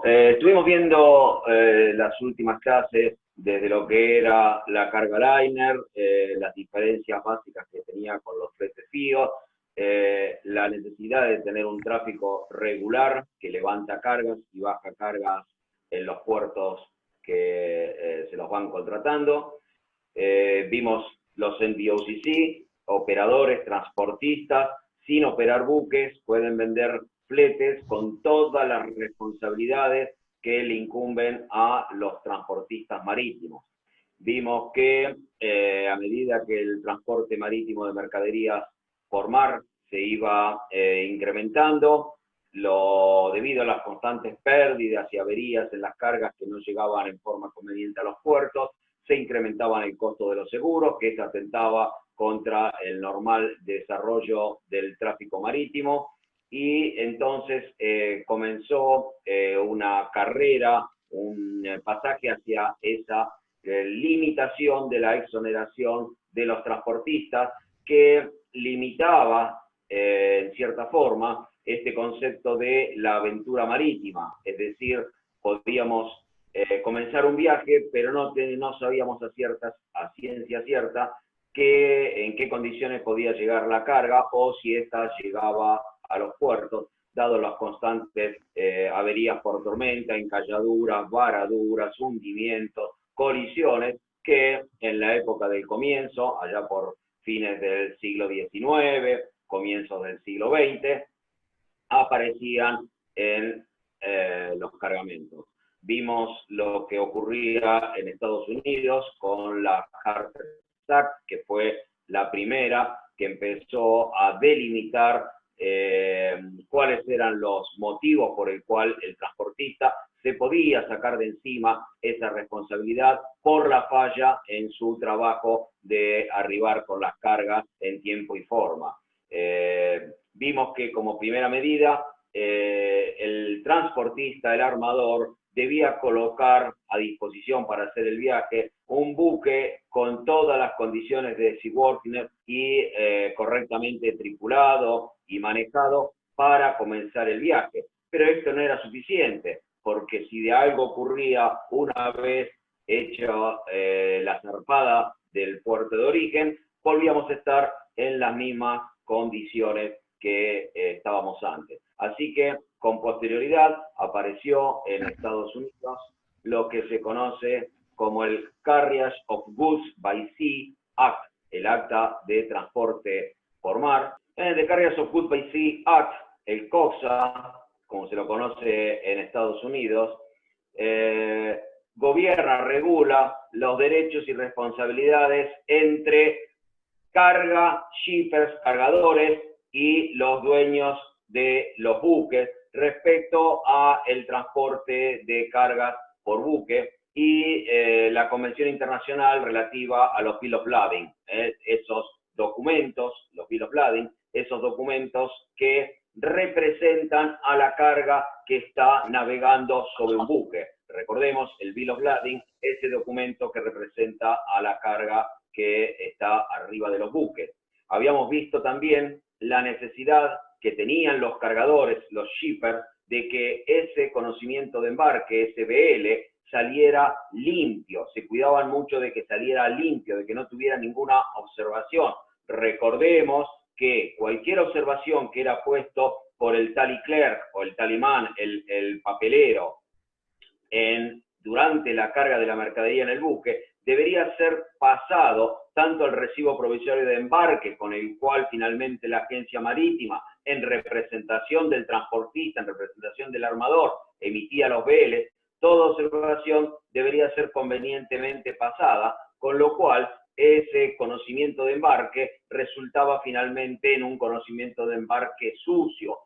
Estuvimos viendo las últimas clases desde lo que era la carga liner, las diferencias básicas que tenía con los fletes FIO, la necesidad de tener un tráfico regular que levanta cargas y baja cargas en los puertos que se los van contratando. Vimos los NVOCC, operadores, transportistas, sin operar buques, pueden vender fletes con todas las responsabilidades que le incumben a los transportistas marítimos. Vimos que a medida que el transporte marítimo de mercaderías por mar se iba incrementando, debido a las constantes pérdidas y averías en las cargas que no llegaban en forma conveniente a los puertos, se incrementaban el costo de los seguros, que se atentaba contra el normal desarrollo del tráfico marítimo, y entonces comenzó una carrera, un pasaje hacia esa limitación de la exoneración de los transportistas, que limitaba en cierta forma este concepto de la aventura marítima, es decir, podíamos comenzar un viaje, pero no sabíamos a ciencia cierta en qué condiciones podía llegar la carga o si ésta llegaba a los puertos, dado las constantes averías por tormenta, encalladuras, varaduras, hundimientos, colisiones, que en la época del comienzo, allá por fines del siglo XIX, comienzos del siglo XX, aparecían en los cargamentos. Vimos lo que ocurría en Estados Unidos con la Harper Act, que fue la primera que empezó a delimitar cuáles eran los motivos por el cual el transportista se podía sacar de encima esa responsabilidad por la falla en su trabajo de arribar con las cargas en tiempo y forma. Vimos que como primera medida el transportista, el armador, debía colocar a disposición para hacer el viaje un buque con todas las condiciones de seaworthiness y correctamente tripulado y manejado para comenzar el viaje. Pero esto no era suficiente, porque si de algo ocurría una vez hecha la zarpada del puerto de origen, volvíamos a estar en las mismas condiciones que estábamos antes. Así que con posterioridad apareció en Estados Unidos lo que se conoce como el Carriage of Goods by Sea Act, el acta de transporte por mar. En el Carriage of Goods by Sea Act, el COXA, como se lo conoce en Estados Unidos, gobierna, regula los derechos y responsabilidades entre carga, shippers, cargadores y los dueños de los buques respecto a el transporte de cargas por buque y la Convención Internacional relativa a los Bill of Lading. Esos documentos, los Bill of Lading, esos documentos que representan a la carga que está navegando sobre un buque. Recordemos, el Bill of Lading, ese documento que representa a la carga que está arriba de los buques. Habíamos visto también la necesidad que tenían los cargadores, los shippers, de que ese conocimiento de embarque, ese BL, saliera limpio. Se cuidaban mucho de que saliera limpio, de que no tuviera ninguna observación. Recordemos que cualquier observación que era puesto por el tally clerk o el tallyman, el papelero, durante la carga de la mercadería en el buque, debería ser pasado tanto al recibo provisorio de embarque, con el cual finalmente la agencia marítima, en representación del transportista, en representación del armador, emitía los BL. Toda observación debería ser convenientemente pasada, con lo cual ese conocimiento de embarque resultaba finalmente en un conocimiento de embarque sucio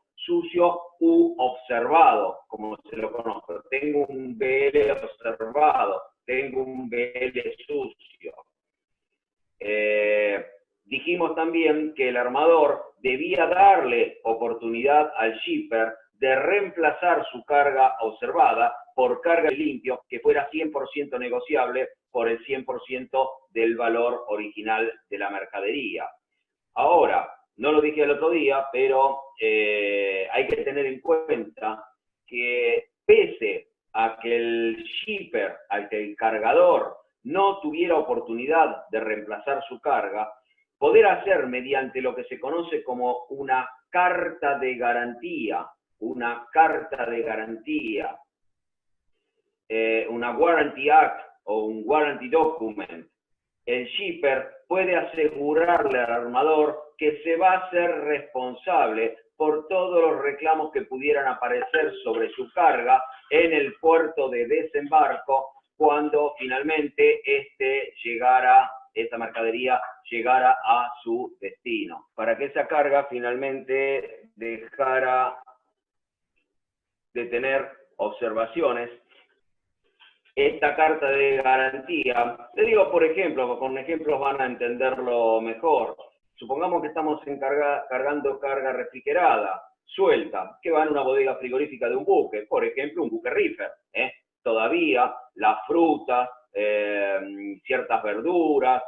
u observado, como se lo conozco. Tengo un BL observado, tengo un BL sucio. Dijimos también que el armador debía darle oportunidad al shipper de reemplazar su carga observada por carga limpio que fuera 100% negociable por el 100% del valor original de la mercadería. Ahora, no lo dije el otro día, pero hay que tener en cuenta que pese que el shipper, al que el cargador no tuviera oportunidad de reemplazar su carga, poder hacer mediante lo que se conoce como una carta de garantía, una Warranty Act o un Warranty Document, el shipper puede asegurarle al armador que se va a hacer responsable por todos los reclamos que pudieran aparecer sobre su carga en el puerto de desembarco cuando finalmente esa mercadería llegara a su destino, para que esa carga finalmente dejara de tener observaciones. Esta carta de garantía, le digo por ejemplo, con ejemplos van a entenderlo mejor. Supongamos que estamos cargando carga refrigerada, suelta, que va en una bodega frigorífica de un buque, por ejemplo un buque reefer. Todavía la fruta, ciertas verduras,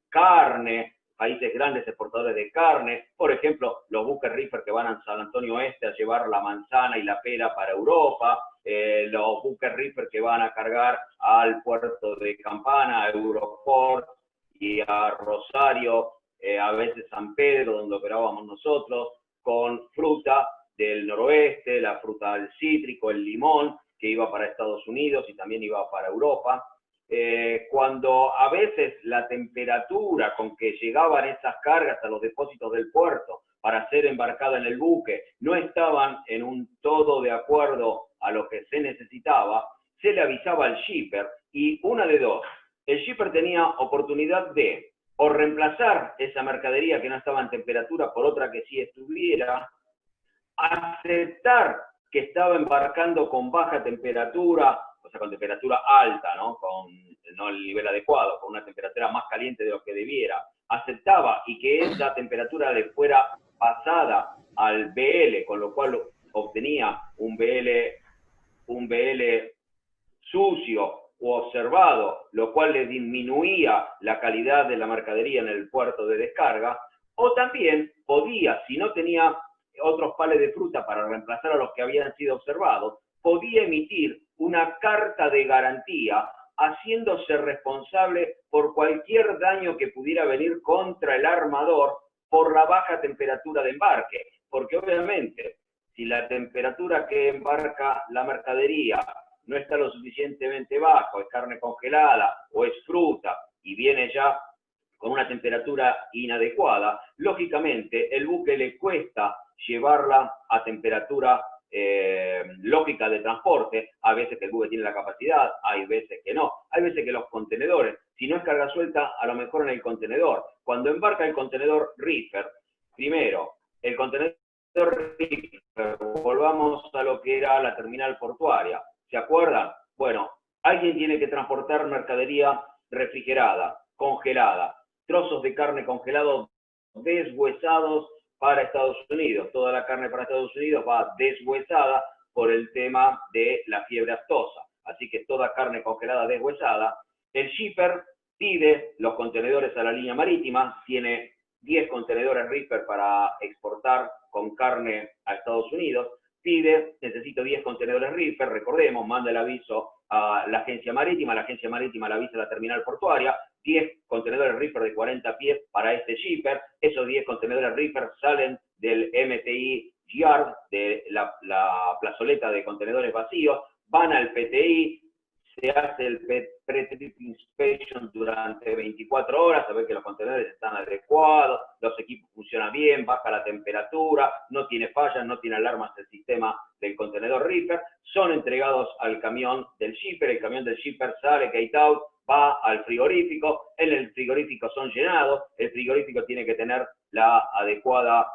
carne, países grandes exportadores de carne, por ejemplo, los buques reefer que van a San Antonio Este a llevar la manzana y la pera para Europa, los buques reefer que van a cargar al puerto de Campana, a Europort y a Rosario, a veces San Pedro, donde operábamos nosotros, con fruta del noroeste, la fruta del cítrico, el limón, que iba para Estados Unidos y también iba para Europa. Cuando a veces la temperatura con que llegaban esas cargas a los depósitos del puerto para ser embarcada en el buque no estaban en un todo de acuerdo a lo que se necesitaba, se le avisaba al shipper y una de dos, el shipper tenía oportunidad de o reemplazar esa mercadería que no estaba en temperatura por otra que sí estuviera, aceptar que estaba embarcando con baja temperatura, o sea, con temperatura alta, ¿no? No el nivel adecuado, con una temperatura más caliente de lo que debiera, aceptaba y que esa temperatura le fuera pasada al BL, con lo cual obtenía un BL sucio o observado, lo cual le disminuía la calidad de la mercadería en el puerto de descarga, o también podía, si no tenía otros pales de fruta para reemplazar a los que habían sido observados, podía emitir una carta de garantía haciéndose responsable por cualquier daño que pudiera venir contra el armador por la baja temperatura de embarque, porque obviamente si la temperatura que embarca la mercadería no está lo suficientemente bajo, es carne congelada o es fruta y viene ya con una temperatura inadecuada, lógicamente el buque le cuesta llevarla a temperatura lógica de transporte. A veces que el buque tiene la capacidad, hay veces que no. Hay veces que los contenedores, si no es carga suelta, a lo mejor en el contenedor. Cuando embarca el contenedor reefer, primero, el contenedor reefer, volvamos a lo que era la terminal portuaria. ¿Se acuerdan? Bueno, alguien tiene que transportar mercadería refrigerada, congelada, trozos de carne congelados deshuesados para Estados Unidos. Toda la carne para Estados Unidos va deshuesada por el tema de la fiebre aftosa. Así que toda carne congelada deshuesada. El shipper pide los contenedores a la línea marítima, tiene 10 contenedores reefer para exportar con carne a Estados Unidos, pide, necesito 10 contenedores reefer, recordemos, manda el aviso a la agencia marítima le avisa a la terminal portuaria, 10 contenedores reefer de 40 pies para este shipper, esos 10 contenedores reefer salen del MTI Yard, de la plazoleta de contenedores vacíos, van al PTI, se hace el pre-trip inspection durante 24 horas, a ver que los contenedores están adecuados, los equipos funcionan bien, baja la temperatura, no tiene fallas, no tiene alarmas el sistema del contenedor reefer, son entregados al camión del shipper, el camión del shipper sale, gate out, va al frigorífico, en el frigorífico son llenados, el frigorífico tiene que tener la adecuada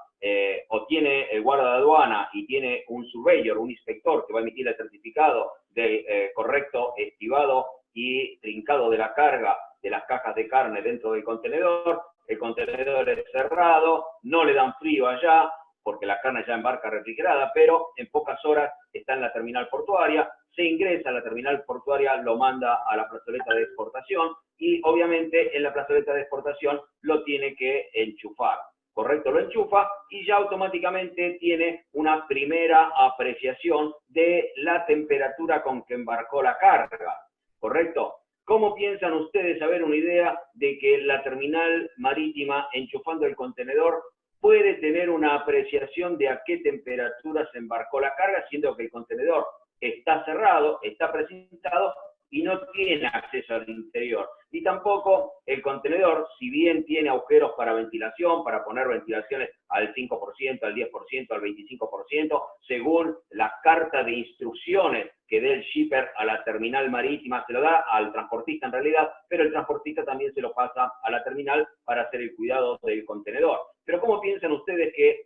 o tiene el guarda de aduana y tiene un surveyor, un inspector que va a emitir el certificado del correcto estivado y trincado de la carga de las cajas de carne dentro del contenedor, el contenedor es cerrado, no le dan frío allá, porque la carne ya embarca refrigerada, pero en pocas horas está en la terminal portuaria, se ingresa a la terminal portuaria, lo manda a la plazoleta de exportación y obviamente en la plazoleta de exportación lo tiene que enchufar. correcto, lo enchufa y ya automáticamente tiene una primera apreciación de la temperatura con que embarcó la carga, correcto. ¿Cómo piensan ustedes, a ver, una idea de que la terminal marítima enchufando el contenedor puede tener una apreciación de a qué temperatura se embarcó la carga, siendo que el contenedor está cerrado, está precintado y no tiene acceso al interior? Y tampoco el contenedor, si bien tiene agujeros para ventilación, para poner ventilaciones al 5%, al 10%, al 25%, según la carta de instrucciones que dé el shipper a la terminal marítima, se lo da al transportista en realidad, pero el transportista también se lo pasa a la terminal para hacer el cuidado del contenedor. Pero ¿cómo piensan ustedes que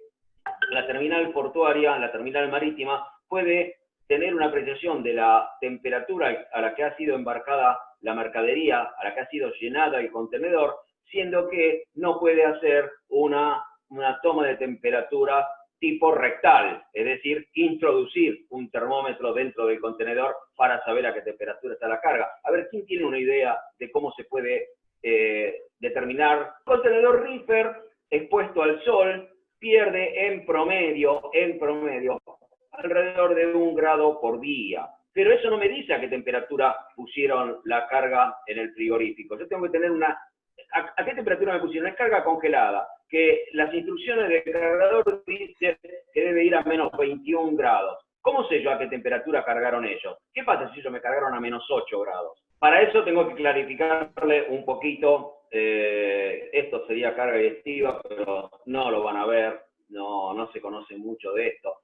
la terminal portuaria, la terminal marítima, puede tener una apreciación de la temperatura a la que ha sido embarcada la mercadería, a la que ha sido llenada el contenedor, siendo que no puede hacer una toma de temperatura tipo rectal, es decir, introducir un termómetro dentro del contenedor para saber a qué temperatura está la carga? A ver, ¿quién tiene una idea de cómo se puede determinar? El contenedor reefer expuesto al sol pierde en promedio, alrededor de 1 grado por día. Pero eso no me dice a qué temperatura pusieron la carga en el frigorífico. Yo tengo que tener ¿a qué temperatura me pusieron? Es carga congelada, que las instrucciones del cargador dicen que debe ir a menos 21 grados. ¿Cómo sé yo a qué temperatura cargaron ellos? ¿Qué pasa si ellos me cargaron a menos 8 grados? Para eso tengo que clarificarle un poquito. Esto sería carga directiva, pero no lo van a ver, no se conoce mucho de esto.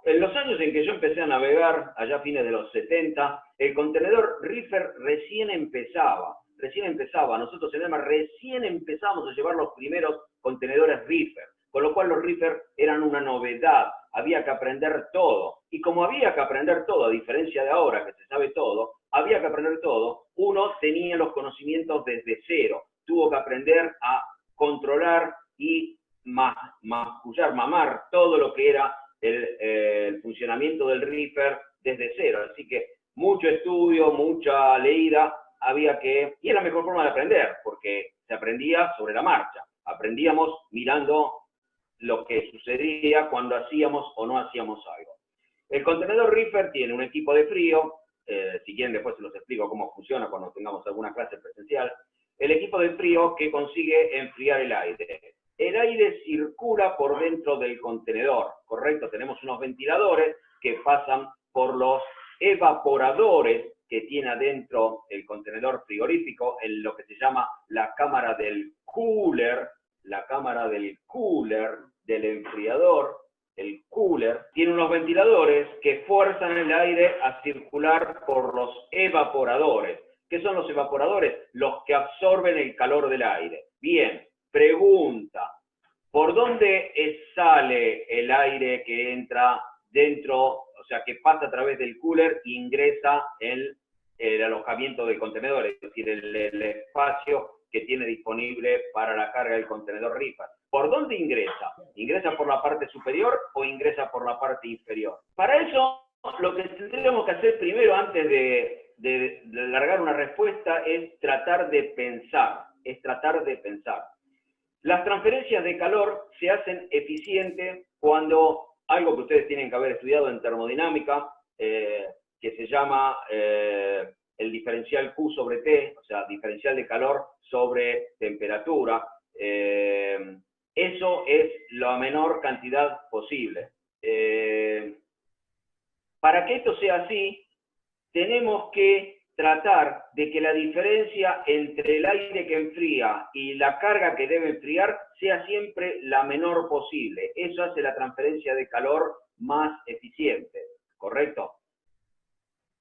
En los años en que yo empecé a navegar, allá a fines de los 70, el contenedor reefer recién empezaba. Nosotros en EMA recién empezamos a llevar los primeros contenedores reefer, con lo cual los reefer eran una novedad, había que aprender todo. Y como había que aprender todo, a diferencia de ahora que se sabe todo, había que aprender todo, uno tenía los conocimientos desde cero, tuvo que aprender a controlar y mamar todo lo que era el funcionamiento del reefer desde cero. Así que mucho estudio, mucha leída, y es la mejor forma de aprender, porque se aprendía sobre la marcha. Aprendíamos mirando lo que sucedía cuando hacíamos o no hacíamos algo. El contenedor reefer tiene un equipo de frío, si quieren después se los explico cómo funciona cuando tengamos alguna clase presencial. El equipo de frío que consigue enfriar el aire. El aire circula por dentro del contenedor, ¿correcto? Tenemos unos ventiladores que pasan por los evaporadores que tiene adentro el contenedor frigorífico, en lo que se llama la cámara del cooler, del enfriador. El cooler tiene unos ventiladores que fuerzan el aire a circular por los evaporadores. ¿Qué son los evaporadores? Los que absorben el calor del aire. Bien, pregunta, ¿por dónde sale el aire que entra dentro, o sea, que pasa a través del cooler e ingresa en el alojamiento del contenedor, es decir, el espacio que tiene disponible para la carga del contenedor reefer? ¿Por dónde ingresa? ¿Ingresa por la parte superior o ingresa por la parte inferior? Para eso, lo que tendríamos que hacer primero, antes de largar una respuesta, es tratar de pensar. Las transferencias de calor se hacen eficientes cuando algo que ustedes tienen que haber estudiado en termodinámica, que se llama el diferencial Q sobre T, o sea, diferencial de calor sobre temperatura. Eso es la menor cantidad posible. Para que esto sea así, tenemos que tratar de que la diferencia entre el aire que enfría y la carga que debe enfriar sea siempre la menor posible. Eso hace la transferencia de calor más eficiente, ¿correcto?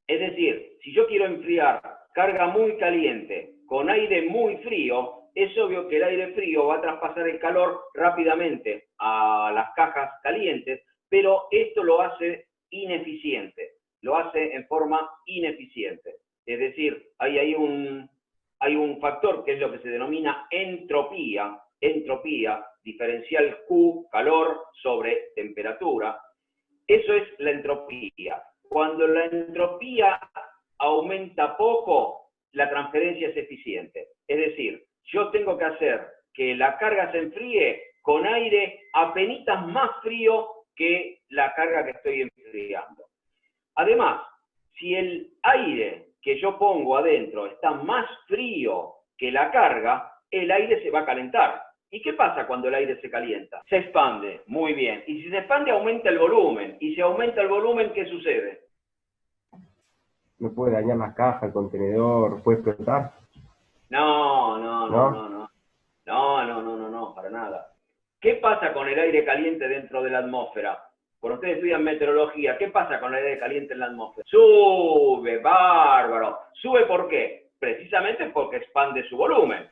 Es decir, si yo quiero enfriar carga muy caliente con aire muy frío, es obvio que el aire frío va a traspasar el calor rápidamente a las cajas calientes, pero esto lo hace ineficiente, lo hace en forma ineficiente. Es decir, hay un factor que es lo que se denomina entropía, diferencial Q, calor sobre temperatura. Eso es la entropía. Cuando la entropía aumenta poco, la transferencia es eficiente. Es decir, yo tengo que hacer que la carga se enfríe con aire apenitas más frío que la carga que estoy enfriando. Además, si el aire que yo pongo adentro está más frío que la carga, el aire se va a calentar. ¿Y qué pasa cuando el aire se calienta? Se expande, muy bien. Y si se expande, aumenta el volumen. Y si aumenta el volumen, ¿qué sucede? ¿Me puede dañar la caja, el contenedor, puede explotar? No, para nada. ¿Qué pasa con el aire caliente dentro de la atmósfera? Cuando ustedes estudian meteorología, ¿qué pasa con el aire caliente en la atmósfera? Sube, bárbaro. ¿Sube por qué? Precisamente porque expande su volumen.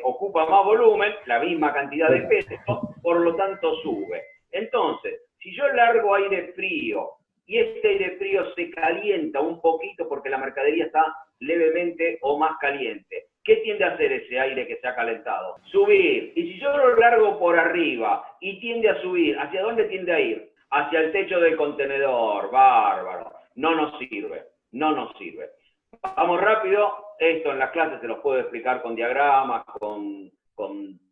Ocupa más volumen, la misma cantidad de peso, por lo tanto sube. Entonces, si yo largo aire frío y este aire frío se calienta un poquito porque la mercadería está levemente o más caliente, ¿qué tiende a hacer ese aire que se ha calentado? Subir. Y si yo lo largo por arriba y tiende a subir, ¿hacia dónde tiende a ir? Hacia el techo del contenedor. Bárbaro. No nos sirve. No nos sirve. Vamos rápido. Esto en las clases se los puedo explicar con diagramas, con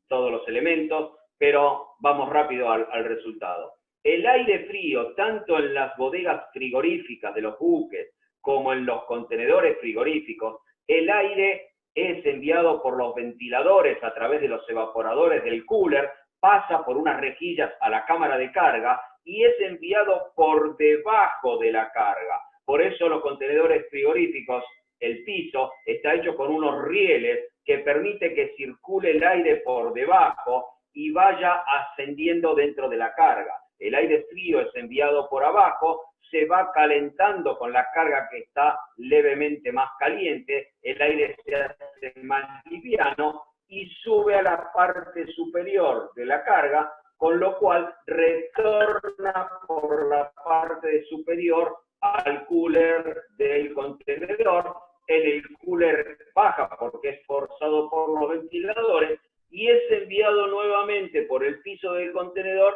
todos los elementos, pero vamos rápido al resultado. El aire frío, tanto en las bodegas frigoríficas de los buques como en los contenedores frigoríficos, el aire es enviado por los ventiladores a través de los evaporadores del cooler, pasa por unas rejillas a la cámara de carga y es enviado por debajo de la carga. Por eso los contenedores frigoríficos, el piso, está hecho con unos rieles que permite que circule el aire por debajo y vaya ascendiendo dentro de la carga. El aire frío es enviado por abajo, se va calentando con la carga que está levemente más caliente, el aire se hace más liviano y sube a la parte superior de la carga, con lo cual retorna por la parte superior al cooler del contenedor. En el cooler baja porque es forzado por los ventiladores y es enviado nuevamente por el piso del contenedor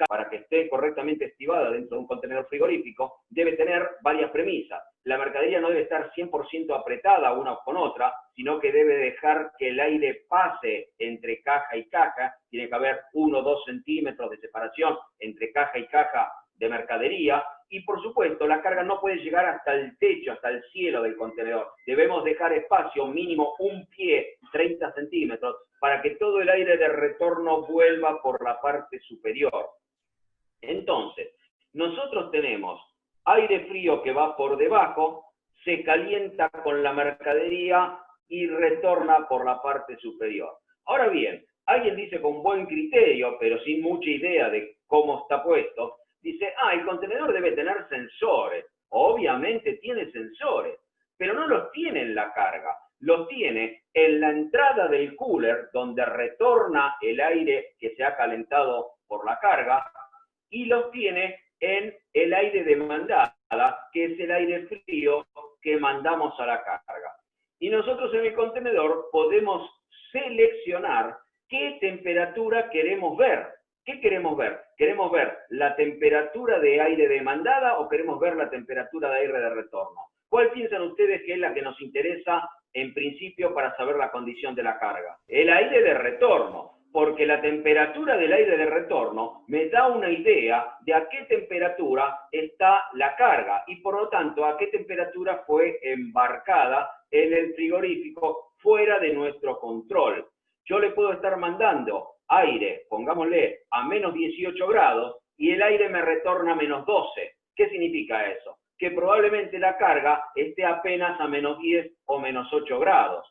para que esté correctamente estibada dentro de un contenedor frigorífico, debe tener varias premisas. La mercadería no debe estar 100% apretada una con otra, sino que debe dejar que el aire pase entre caja y caja. Tiene que haber 1 o 2 centímetros de separación entre caja y caja de mercadería. Y por supuesto, la carga no puede llegar hasta el techo, hasta el cielo del contenedor. Debemos dejar espacio, mínimo 1 pie, 30 centímetros, para que todo el aire de retorno vuelva por la parte superior. Entonces, nosotros tenemos aire frío que va por debajo, se calienta con la mercadería y retorna por la parte superior. Ahora bien, alguien dice con buen criterio, pero sin mucha idea de cómo está puesto, dice, el contenedor debe tener sensores. Obviamente tiene sensores, pero no los tiene en la carga. Los tiene en la entrada del cooler, donde retorna el aire que se ha calentado por la carga, y los tiene en el aire de mandada, que es el aire frío que mandamos a la carga. Y nosotros en el contenedor podemos seleccionar qué temperatura queremos ver. ¿Qué queremos ver? ¿Queremos ver la temperatura de aire de mandada o queremos ver la temperatura de aire de retorno? ¿Cuál piensan ustedes que es la que nos interesa en principio para saber la condición de la carga? El aire de retorno, porque la temperatura del aire de retorno me da una idea de a qué temperatura está la carga y por lo tanto a qué temperatura fue embarcada en el frigorífico fuera de nuestro control. Yo le puedo estar mandando aire, pongámosle, a menos 18 grados y el aire me retorna a menos 12. ¿Qué significa eso? Que probablemente la carga esté apenas a menos 10 o menos 8 grados,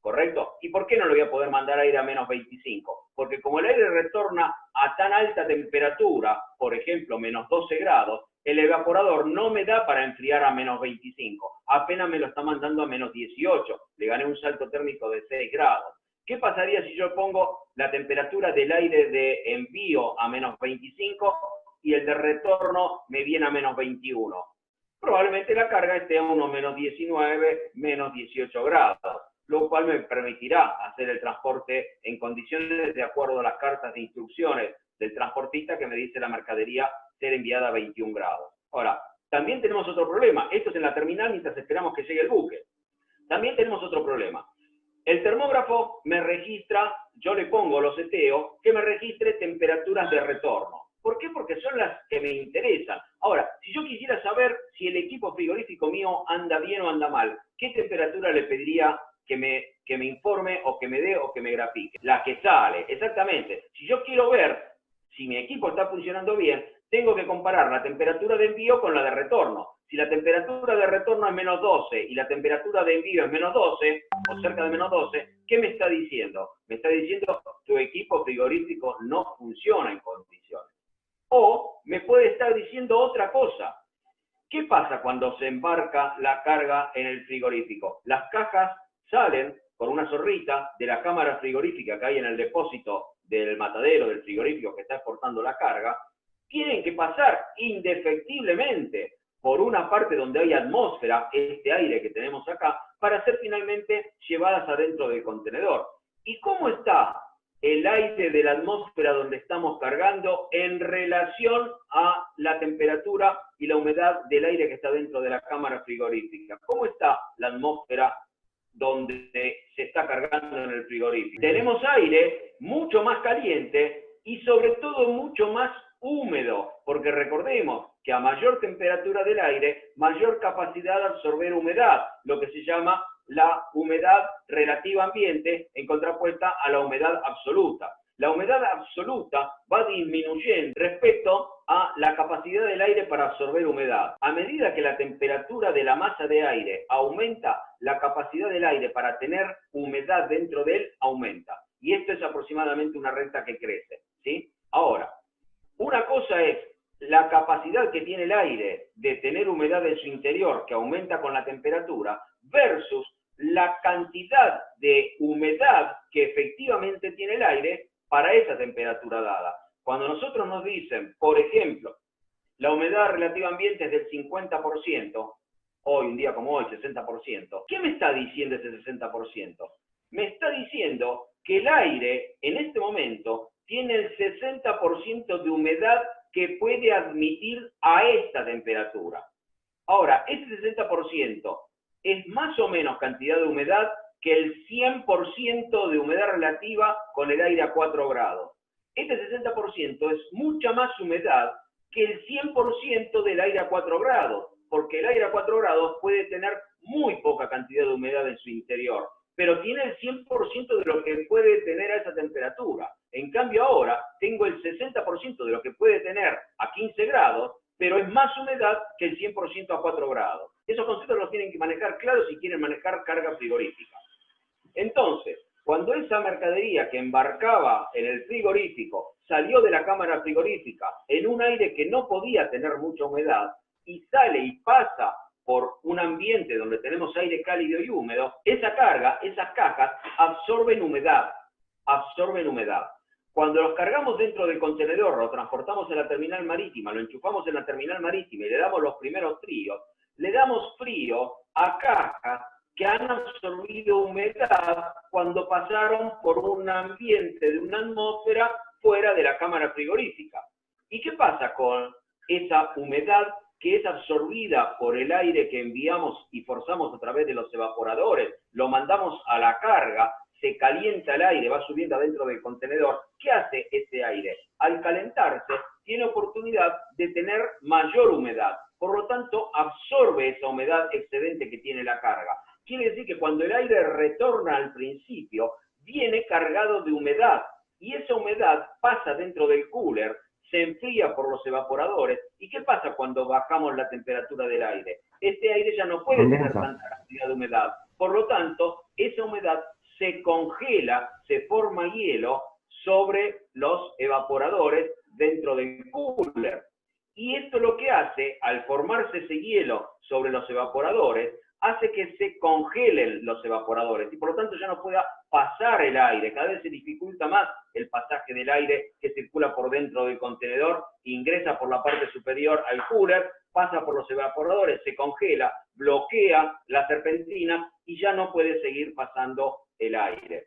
¿correcto? ¿Y por qué no le voy a poder mandar aire a menos 25? Porque como el aire retorna a tan alta temperatura, por ejemplo, menos 12 grados, el evaporador no me da para enfriar a menos 25, apenas me lo está mandando a menos 18, le gané un salto térmico de 6 grados. ¿Qué pasaría si yo pongo la temperatura del aire de envío a menos 25 y el de retorno me viene a menos 21? Probablemente la carga esté a unos menos 19, menos 18 grados, lo cual me permitirá hacer el transporte en condiciones de acuerdo a las cartas de instrucciones del transportista que me dice la mercadería ser enviada a 21 grados. Ahora, también tenemos otro problema. Esto es en la terminal mientras esperamos que llegue el buque. También tenemos otro problema. El termógrafo me registra, yo le pongo los seteo, que me registre temperaturas de retorno. ¿Por qué? Porque son las que me interesan. Ahora, si yo quisiera saber si el equipo frigorífico mío anda bien o anda mal, ¿qué temperatura le pediría que me informe o que me dé o que me grafique? La que sale, exactamente. Si yo quiero ver si mi equipo está funcionando bien, tengo que comparar la temperatura de envío con la de retorno. Si la temperatura de retorno es menos 12 y la temperatura de envío es menos 12, o cerca de menos 12, ¿qué me está diciendo? Me está diciendo tu equipo frigorífico no funciona en condiciones. O me puede estar diciendo otra cosa. ¿Qué pasa cuando se embarca la carga en el frigorífico? Las cajas salen por una zorrita de la cámara frigorífica que hay en el depósito del matadero del frigorífico que está exportando la carga, tienen que pasar indefectiblemente por una parte donde hay atmósfera, este aire que tenemos acá, para ser finalmente llevadas adentro del contenedor. ¿Y cómo está el aire de la atmósfera donde estamos cargando en relación a la temperatura y la humedad del aire que está dentro de la cámara frigorífica? ¿Cómo está la atmósfera donde se está cargando en el frigorífico? Tenemos aire mucho más caliente y sobre todo mucho más húmedo, porque recordemos que a mayor temperatura del aire, mayor capacidad de absorber humedad, lo que se llama la humedad relativa ambiente en contrapuesta a la humedad absoluta. La humedad absoluta va disminuyendo respecto a la capacidad del aire para absorber humedad. A medida que la temperatura de la masa de aire aumenta, la capacidad del aire para tener humedad dentro de él aumenta. Y esto es aproximadamente una recta que crece, ¿sí? Ahora, una cosa es la capacidad que tiene el aire de tener humedad en su interior, que aumenta con la temperatura, versus la cantidad de humedad que efectivamente tiene el aire para esa temperatura dada. Cuando nosotros nos dicen, por ejemplo, la humedad relativa ambiente es del 50%, hoy, un día como hoy, 60%, ¿qué me está diciendo ese 60%? Me está diciendo que el aire, en este momento, tiene el 60% de humedad que puede admitir a esta temperatura. Ahora, ese 60% es más o menos cantidad de humedad que el 100% de humedad relativa con el aire a 4 grados. Este 60% es mucha más humedad que el 100% del aire a 4 grados, porque el aire a 4 grados puede tener muy poca cantidad de humedad en su interior, pero tiene el 100% de lo que puede tener a esa temperatura. En cambio ahora tengo el 60% de lo que puede tener a 15 grados, pero es más humedad que el 100% a 4 grados. Esos conceptos los tienen que manejar claros si quieren manejar carga frigorífica. Entonces, cuando esa mercadería que embarcaba en el frigorífico salió de la cámara frigorífica en un aire que no podía tener mucha humedad y sale y pasa por un ambiente donde tenemos aire cálido y húmedo, esa carga, esas cajas absorben humedad, Cuando los cargamos dentro del contenedor, lo transportamos en la terminal marítima, lo enchufamos en la terminal marítima y le damos los primeros fríos, le damos frío a cajas que han absorbido humedad cuando pasaron por un ambiente de una atmósfera fuera de la cámara frigorífica. ¿Y qué pasa con esa humedad que es absorbida por el aire que enviamos y forzamos a través de los evaporadores? Lo mandamos a la carga, se calienta el aire, va subiendo adentro del contenedor. ¿Qué hace ese aire? Al calentarse, tiene oportunidad de tener mayor humedad. Por lo tanto, absorbe esa humedad excedente que tiene la carga. Quiere decir que cuando el aire retorna al principio, viene cargado de humedad. Y esa humedad pasa dentro del cooler, se enfría por los evaporadores. ¿Y qué pasa cuando bajamos la temperatura del aire? Este aire ya no puede tener tanta cantidad de humedad. Por lo tanto, esa humedad se congela, se forma hielo sobre los evaporadores dentro del cooler. Y esto lo que hace, al formarse ese hielo sobre los evaporadores, hace que se congelen los evaporadores y por lo tanto ya no pueda pasar el aire. Cada vez se dificulta más el pasaje del aire que circula por dentro del contenedor, ingresa por la parte superior al cooler, pasa por los evaporadores, se congela, bloquea la serpentina y ya no puede seguir pasando el aire.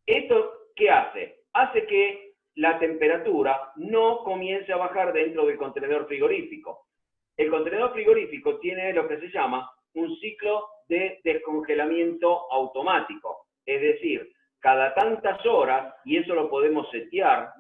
¿Esto qué hace? Hace que la temperatura no comience a bajar dentro del contenedor frigorífico. El contenedor frigorífico tiene lo que se llama un ciclo de descongelamiento automático. Es decir, cada tantas horas, y eso lo podemos setear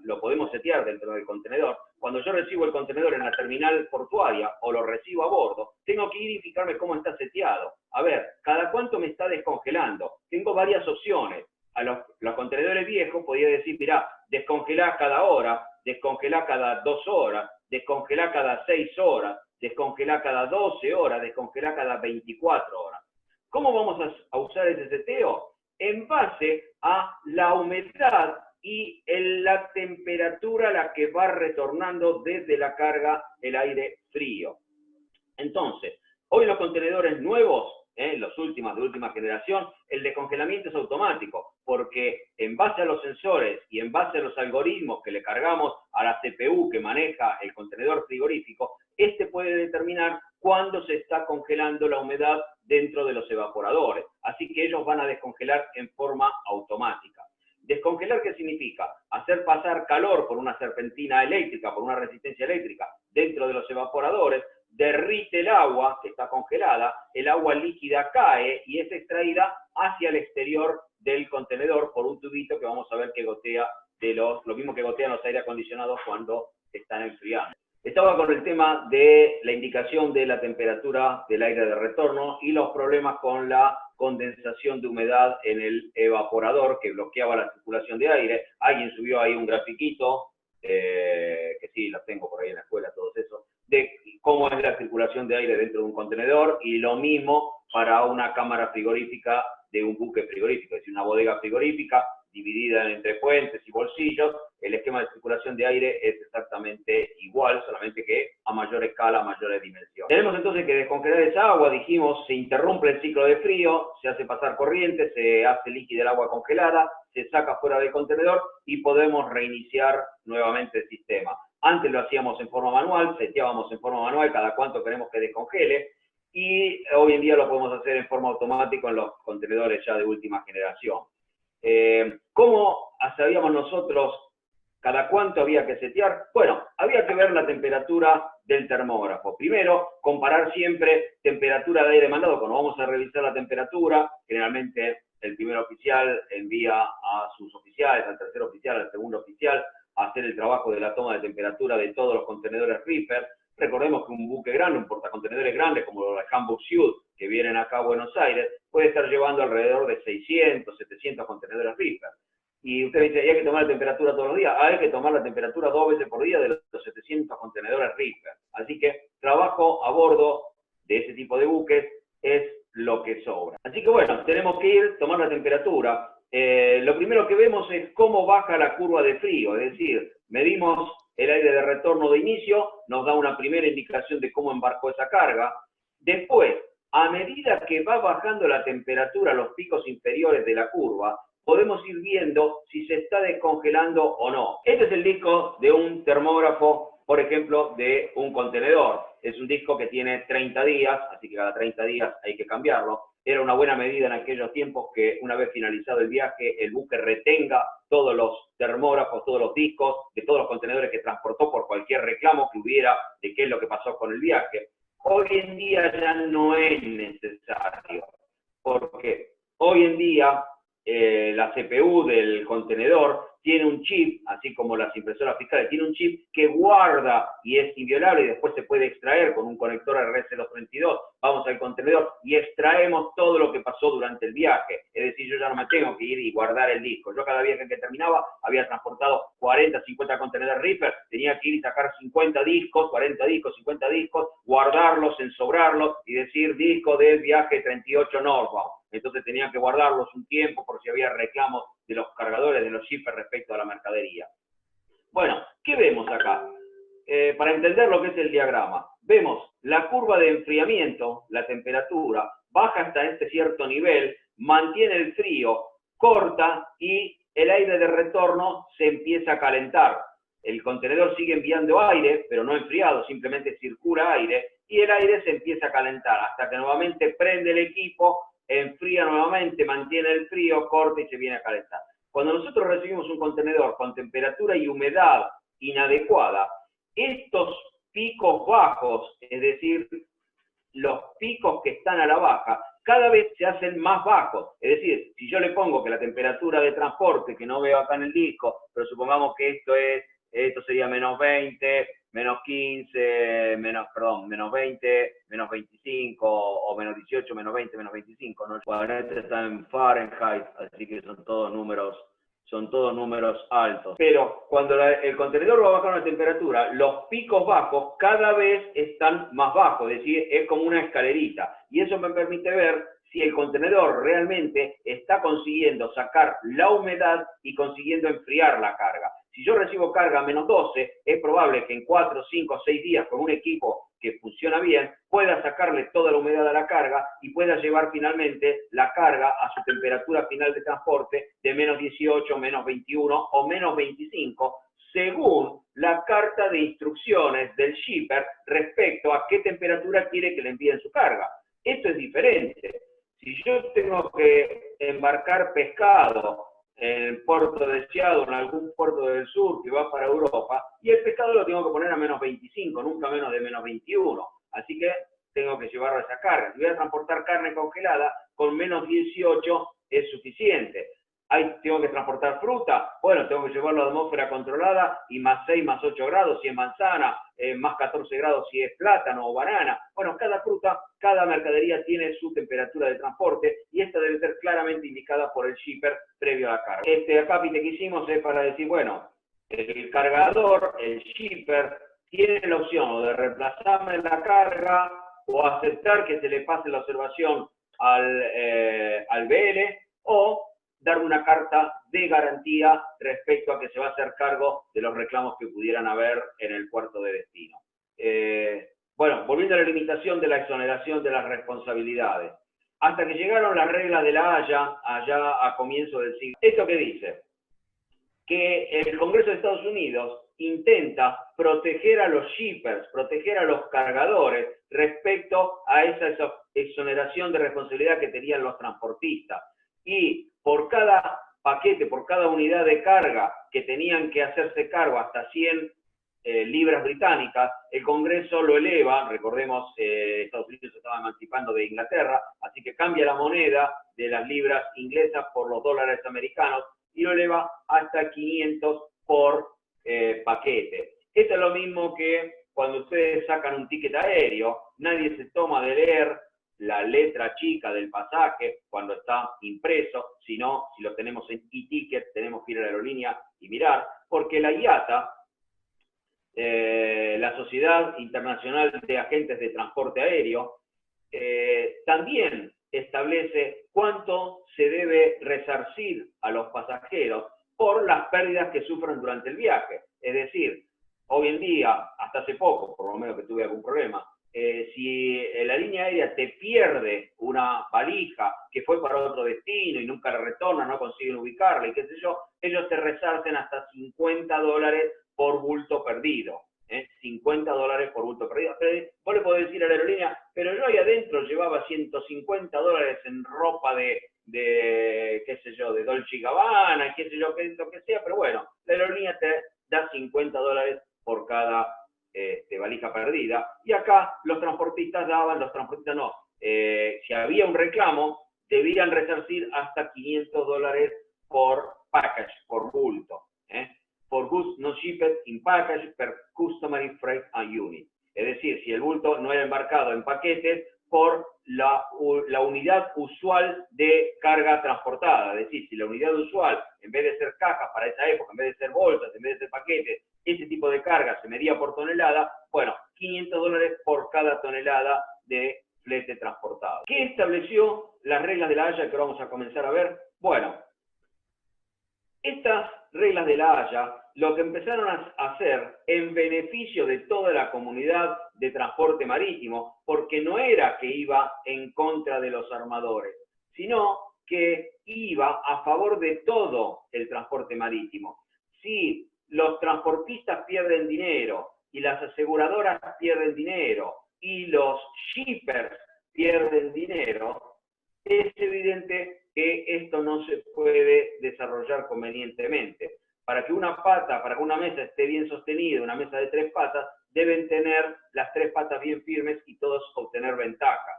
dentro del contenedor. Cuando yo recibo el contenedor en la terminal portuaria o lo recibo a bordo, tengo que ir y fijarme cómo está seteado. A ver, ¿cada cuánto me está descongelando? Tengo varias opciones. A los contenedores viejos podía decir, mirá, descongelá cada hora, descongelá cada 2 horas, descongelá cada 6 horas, descongelá cada 12 horas, descongelá cada 24 horas. ¿Cómo vamos a usar ese seteo? En base a la humedad y la temperatura a la que va retornando desde la carga el aire frío. Entonces, hoy los contenedores nuevos, los últimos de última generación, el descongelamiento es automático, porque en base a los sensores y en base a los algoritmos que le cargamos a la CPU que maneja el contenedor frigorífico, este puede determinar cuándo se está congelando la humedad dentro de los evaporadores. Así que ellos van a descongelar en forma automática. ¿Descongelar qué significa? Hacer pasar calor por una serpentina eléctrica, por una resistencia eléctrica dentro de los evaporadores, derrite el agua que está congelada, el agua líquida cae y es extraída hacia el exterior del contenedor por un tubito que vamos a ver que gotea lo mismo que gotean los aire acondicionados cuando están enfriando. Estaba con el tema de la indicación de la temperatura del aire de retorno y los problemas con la condensación de humedad en el evaporador que bloqueaba la circulación de aire. Alguien subió ahí un grafiquito, que sí, los tengo por ahí en la escuela, todos esos, de cómo es la circulación de aire dentro de un contenedor y lo mismo para una cámara frigorífica de un buque frigorífico, es decir, una bodega frigorífica dividida entre puentes y bolsillos. El esquema de circulación de aire es exactamente igual, solamente que a mayor escala, a mayores dimensiones. Tenemos entonces que descongelar esa agua, dijimos, se interrumpe el ciclo de frío, se hace pasar corriente, se hace líquida el agua congelada, se saca fuera del contenedor y podemos reiniciar nuevamente el sistema. Antes lo hacíamos en forma manual, seteábamos en forma manual cada cuánto queremos que descongele, y hoy en día lo podemos hacer en forma automática en los contenedores ya de última generación. ¿Cómo sabíamos nosotros cada cuánto había que setear? Bueno, había que ver la temperatura del termógrafo. Primero, comparar siempre temperatura de aire mandado. Cuando vamos a revisar la temperatura, generalmente el primer oficial envía a sus oficiales, al tercer oficial, al segundo oficial, a hacer el trabajo de la toma de temperatura de todos los contenedores reefer. Recordemos que un buque grande, un portacontenedores grande como la Hamburg Süd, que vienen acá a Buenos Aires, puede estar llevando alrededor de 600, 700 contenedores reefer. Y usted dice, ¿hay que tomar la temperatura todos los días? Hay que tomar la temperatura 2 veces por día de los 700 contenedores reefer. Así que trabajo a bordo de ese tipo de buques es lo que sobra. Así que bueno, tenemos que ir, tomar la temperatura. Lo primero que vemos es cómo baja la curva de frío, es decir, medimos el aire de retorno de inicio, nos da una primera indicación de cómo embarcó esa carga. Después, a medida que va bajando la temperatura, los picos inferiores de la curva, podemos ir viendo si se está descongelando o no. Este es el disco de un termógrafo, por ejemplo, de un contenedor. Es un disco que tiene 30 días, así que cada 30 días hay que cambiarlo. Era una buena medida en aquellos tiempos que una vez finalizado el viaje, el buque retenga todos los termógrafos, todos los discos de todos los contenedores que transportó por cualquier reclamo que hubiera de qué es lo que pasó con el viaje. Hoy en día ya no es necesario, porque hoy en día la CPU del contenedor tiene un chip, así como las impresoras fiscales, tiene un chip que guarda y es inviolable y después se puede extraer con un conector RS232. Vamos al contenedor y extraemos todo lo que pasó durante el viaje. Es decir, yo ya no me tengo que ir y guardar el disco. Yo cada viaje que terminaba había transportado 40, 50 contenedores reefer, tenía que ir y sacar 50 discos, 40 discos, 50 discos, guardarlos, ensobrarlos y decir disco del viaje 38 Northbound. Entonces tenían que guardarlos un tiempo por si había reclamos de los cargadores, de los shippers respecto a la mercadería. Bueno, ¿qué vemos acá? Para entender lo que es el diagrama, vemos la curva de enfriamiento, la temperatura, baja hasta este cierto nivel, mantiene el frío, corta y el aire de retorno se empieza a calentar. El contenedor sigue enviando aire, pero no enfriado, simplemente circula aire y el aire se empieza a calentar hasta que nuevamente prende el equipo, enfría nuevamente, mantiene el frío, corta y se viene a calentar. Cuando nosotros recibimos un contenedor con temperatura y humedad inadecuada, estos picos bajos, es decir, los picos que están a la baja, cada vez se hacen más bajos. Es decir, si yo le pongo que la temperatura de transporte, que no veo acá en el disco, pero supongamos que esto sería menos 20, menos 15, menos 20, menos 25, o menos 18, menos 20, menos 25, ¿no? Bueno, este está en Fahrenheit, así que son todos números altos. Pero cuando el contenedor va a bajar una temperatura, los picos bajos cada vez están más bajos, es decir, es como una escalerita. Y eso me permite ver si el contenedor realmente está consiguiendo sacar la humedad y consiguiendo enfriar la carga. Si yo recibo carga a menos 12, es probable que en 4, 5, 6 días con un equipo que funciona bien, pueda sacarle toda la humedad a la carga y pueda llevar finalmente la carga a su temperatura final de transporte de menos 18, menos 21 o menos 25, según la carta de instrucciones del shipper respecto a qué temperatura quiere que le envíen su carga. Esto es diferente. Si yo tengo que embarcar pescado en el puerto de Seattle, en algún puerto del sur que va para Europa, y el pescado lo tengo que poner a menos 25, nunca menos de menos 21. Así que tengo que llevarlo esa carga. Si voy a transportar carne congelada, con menos 18 es suficiente. Tengo que transportar fruta, bueno, tengo que llevarlo a atmósfera controlada y más 6, más 8 grados si es manzana, más 14 grados si es plátano o banana. Bueno, cada fruta, cada mercadería tiene su temperatura de transporte y esta debe ser claramente indicada por el shipper previo a la carga. Este acápite que hicimos es para decir, bueno, el cargador, el shipper, tiene la opción o de reemplazarme la carga o aceptar que se le pase la observación al BL o dar una carta de garantía respecto a que se va a hacer cargo de los reclamos que pudieran haber en el puerto de destino. Bueno, volviendo a la limitación de la exoneración de las responsabilidades. Hasta que llegaron las reglas de la Haya, allá a comienzos del siglo. ¿Esto qué dice? Que el Congreso de Estados Unidos intenta proteger a los shippers, proteger a los cargadores respecto a esa exoneración de responsabilidad que tenían los transportistas. Y por cada paquete, por cada unidad de carga que tenían que hacerse cargo hasta 100 libras británicas, el Congreso lo eleva, recordemos, Estados Unidos se estaba emancipando de Inglaterra, así que cambia la moneda de las libras inglesas por los dólares americanos y lo eleva hasta 500 por paquete. Esto es lo mismo que cuando ustedes sacan un ticket aéreo, nadie se toma de leer la letra chica del pasaje cuando está impreso, sino si lo tenemos en e-ticket, tenemos que ir a la aerolínea y mirar, porque la IATA, la Sociedad Internacional de Agentes de Transporte Aéreo, también establece cuánto se debe resarcir a los pasajeros por las pérdidas que sufren durante el viaje. Es decir, hoy en día, hasta hace poco, por lo menos que tuve algún problema, si la línea aérea te pierde una valija que fue para otro destino y nunca la retornan, no consiguen ubicarla y qué sé yo, ellos te resarcen hasta $50 por bulto perdido. $50 por bulto perdido. Pero vos le podés decir a la aerolínea, pero yo ahí adentro llevaba $150 en ropa de qué sé yo, de Dolce & Gabbana, qué sé yo, lo que sea, pero bueno, la aerolínea te da $50 por cada valija perdida. Y acá los transportistas si había un reclamo, debían resarcir hasta $500 por package, por bulto. For goods not shipped in package per customary freight and unit. Es decir, si el bulto no era embarcado en paquetes por la unidad usual de carga transportada. Es decir, si la unidad usual, en vez de ser cajas para esa época, en vez de ser bolsas, en vez de ser paquetes, ese tipo de carga se medía por tonelada, bueno, $500 por cada tonelada de flete transportado. ¿Qué estableció las reglas de la Haya que vamos a comenzar a ver? Bueno, estas reglas de la Haya lo que empezaron a hacer en beneficio de toda la comunidad de transporte marítimo, porque no era que iba en contra de los armadores, sino que iba a favor de todo el transporte marítimo. Si los transportistas pierden dinero y las aseguradoras pierden dinero y los shippers pierden dinero, es evidente que esto no se puede desarrollar convenientemente. Para que una mesa esté bien sostenida, una mesa de 3 patas, deben tener las 3 patas bien firmes y todos obtener ventaja.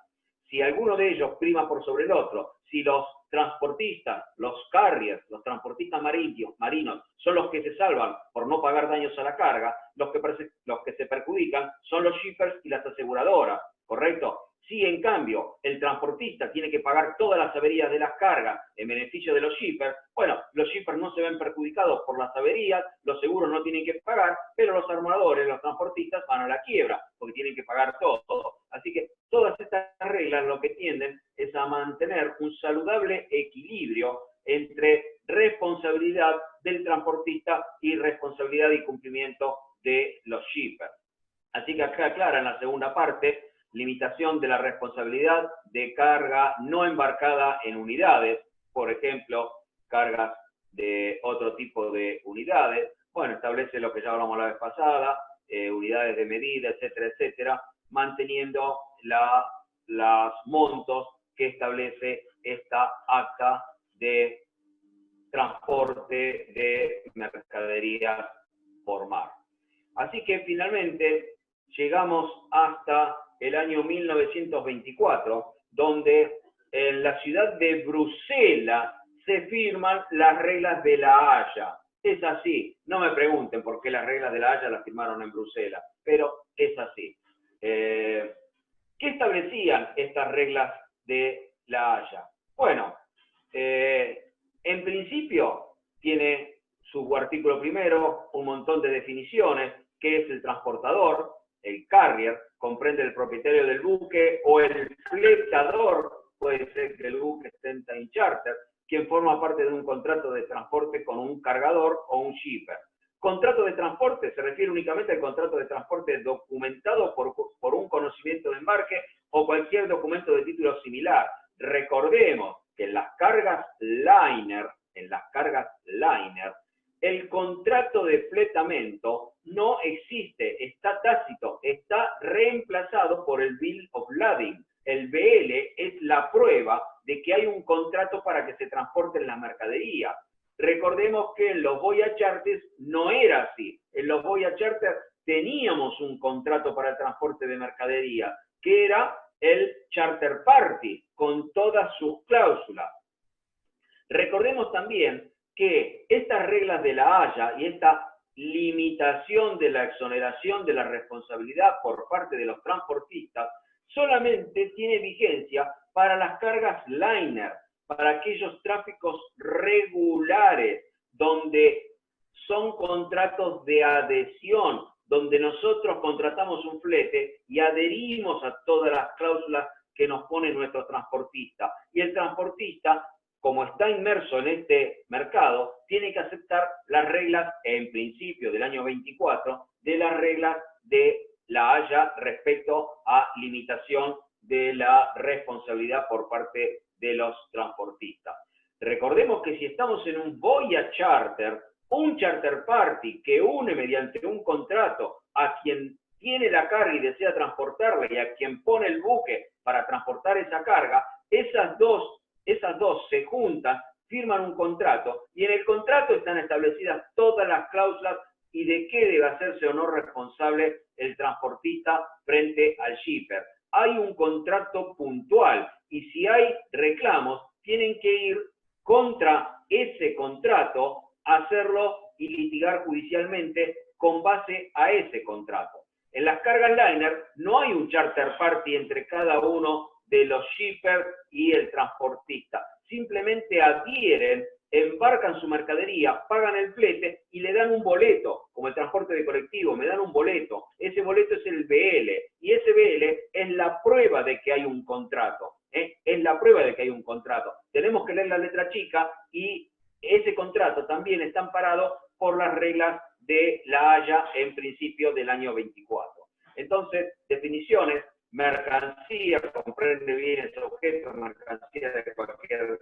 Si alguno de ellos prima por sobre el otro, si los transportistas, los carriers, los transportistas marinos son los que se salvan por no pagar daños a la carga, los que se perjudican son los shippers y las aseguradoras, ¿correcto? Si en cambio el transportista tiene que pagar todas las averías de las cargas en beneficio de los shippers, bueno, los shippers no se ven perjudicados por las averías, los seguros no tienen que pagar, pero los armadores, los transportistas van a la quiebra porque tienen que pagar todo. Así que todas estas reglas lo que tienden es a mantener un saludable equilibrio entre responsabilidad del transportista y responsabilidad y cumplimiento de los shippers. Así que acá aclara en la segunda parte, limitación de la responsabilidad de carga no embarcada en unidades, por ejemplo, cargas de otro tipo de unidades. Bueno, establece lo que ya hablamos la vez pasada, unidades de medida, etcétera, etcétera, manteniendo los montos que establece esta acta de transporte de mercaderías por mar. Así que finalmente llegamos hasta el año 1924, donde en la ciudad de Bruselas se firman las reglas de La Haya. Es así, no me pregunten por qué las reglas de La Haya las firmaron en Bruselas, pero es así. ¿Qué establecían estas reglas de La Haya? Bueno, en principio tiene su artículo primero un montón de definiciones, que es el transportador, el carrier, comprende el propietario del buque o el fletador, puede ser que el buque esté en time charter, quien forma parte de un contrato de transporte con un cargador o un shipper. Contrato de transporte se refiere únicamente al contrato de transporte documentado por un conocimiento de embarque o cualquier documento de título similar. Recordemos que en las cargas liner, el contrato de fletamento no existe, está tácito, está reemplazado por el Bill of Lading. El BL es la prueba de que hay un contrato para que se transporten las mercaderías. Recordemos que en los Voyage Charters no era así. En los Voyage Charters teníamos un contrato para el transporte de mercadería, que era el Charter Party, con todas sus cláusulas. Recordemos también que estas reglas de La Haya y esta limitación de la exoneración de la responsabilidad por parte de los transportistas solamente tiene vigencia para las cargas liner, para aquellos tráficos regulares, donde son contratos de adhesión, donde nosotros contratamos un flete y adherimos a todas las cláusulas que nos pone nuestro transportista. Y el transportista, como está inmerso en este mercado, tiene que aceptar las reglas, en principio del año 24, de las reglas de La Haya respecto a limitación de la responsabilidad por parte de los transportistas. Recordemos que si estamos en un Voyage Charter, un Charter Party que une mediante un contrato a quien tiene la carga y desea transportarla y a quien pone el buque para transportar esa carga, esas dos se juntan, firman un contrato y en el contrato están establecidas todas las cláusulas y de qué debe hacerse o no responsable el transportista frente al shipper. Hay un contrato puntual y si hay reclamos, tienen que ir contra ese contrato, hacerlo y litigar judicialmente con base a ese contrato. En las cargas liner no hay un charter party entre cada uno de los shippers y el transportista. Simplemente adhieren, embarcan su mercadería, pagan el flete y le dan un boleto, como el transporte de colectivo, me dan un boleto. Ese boleto es el BL y ese BL es la prueba de que hay un contrato. Es la prueba de que hay un contrato. Tenemos que leer la letra chica y ese contrato también está amparado por las reglas de La Haya en principio del año 24. Entonces, definiciones: mercancía, comprende bienes, objetos, mercancía de cualquier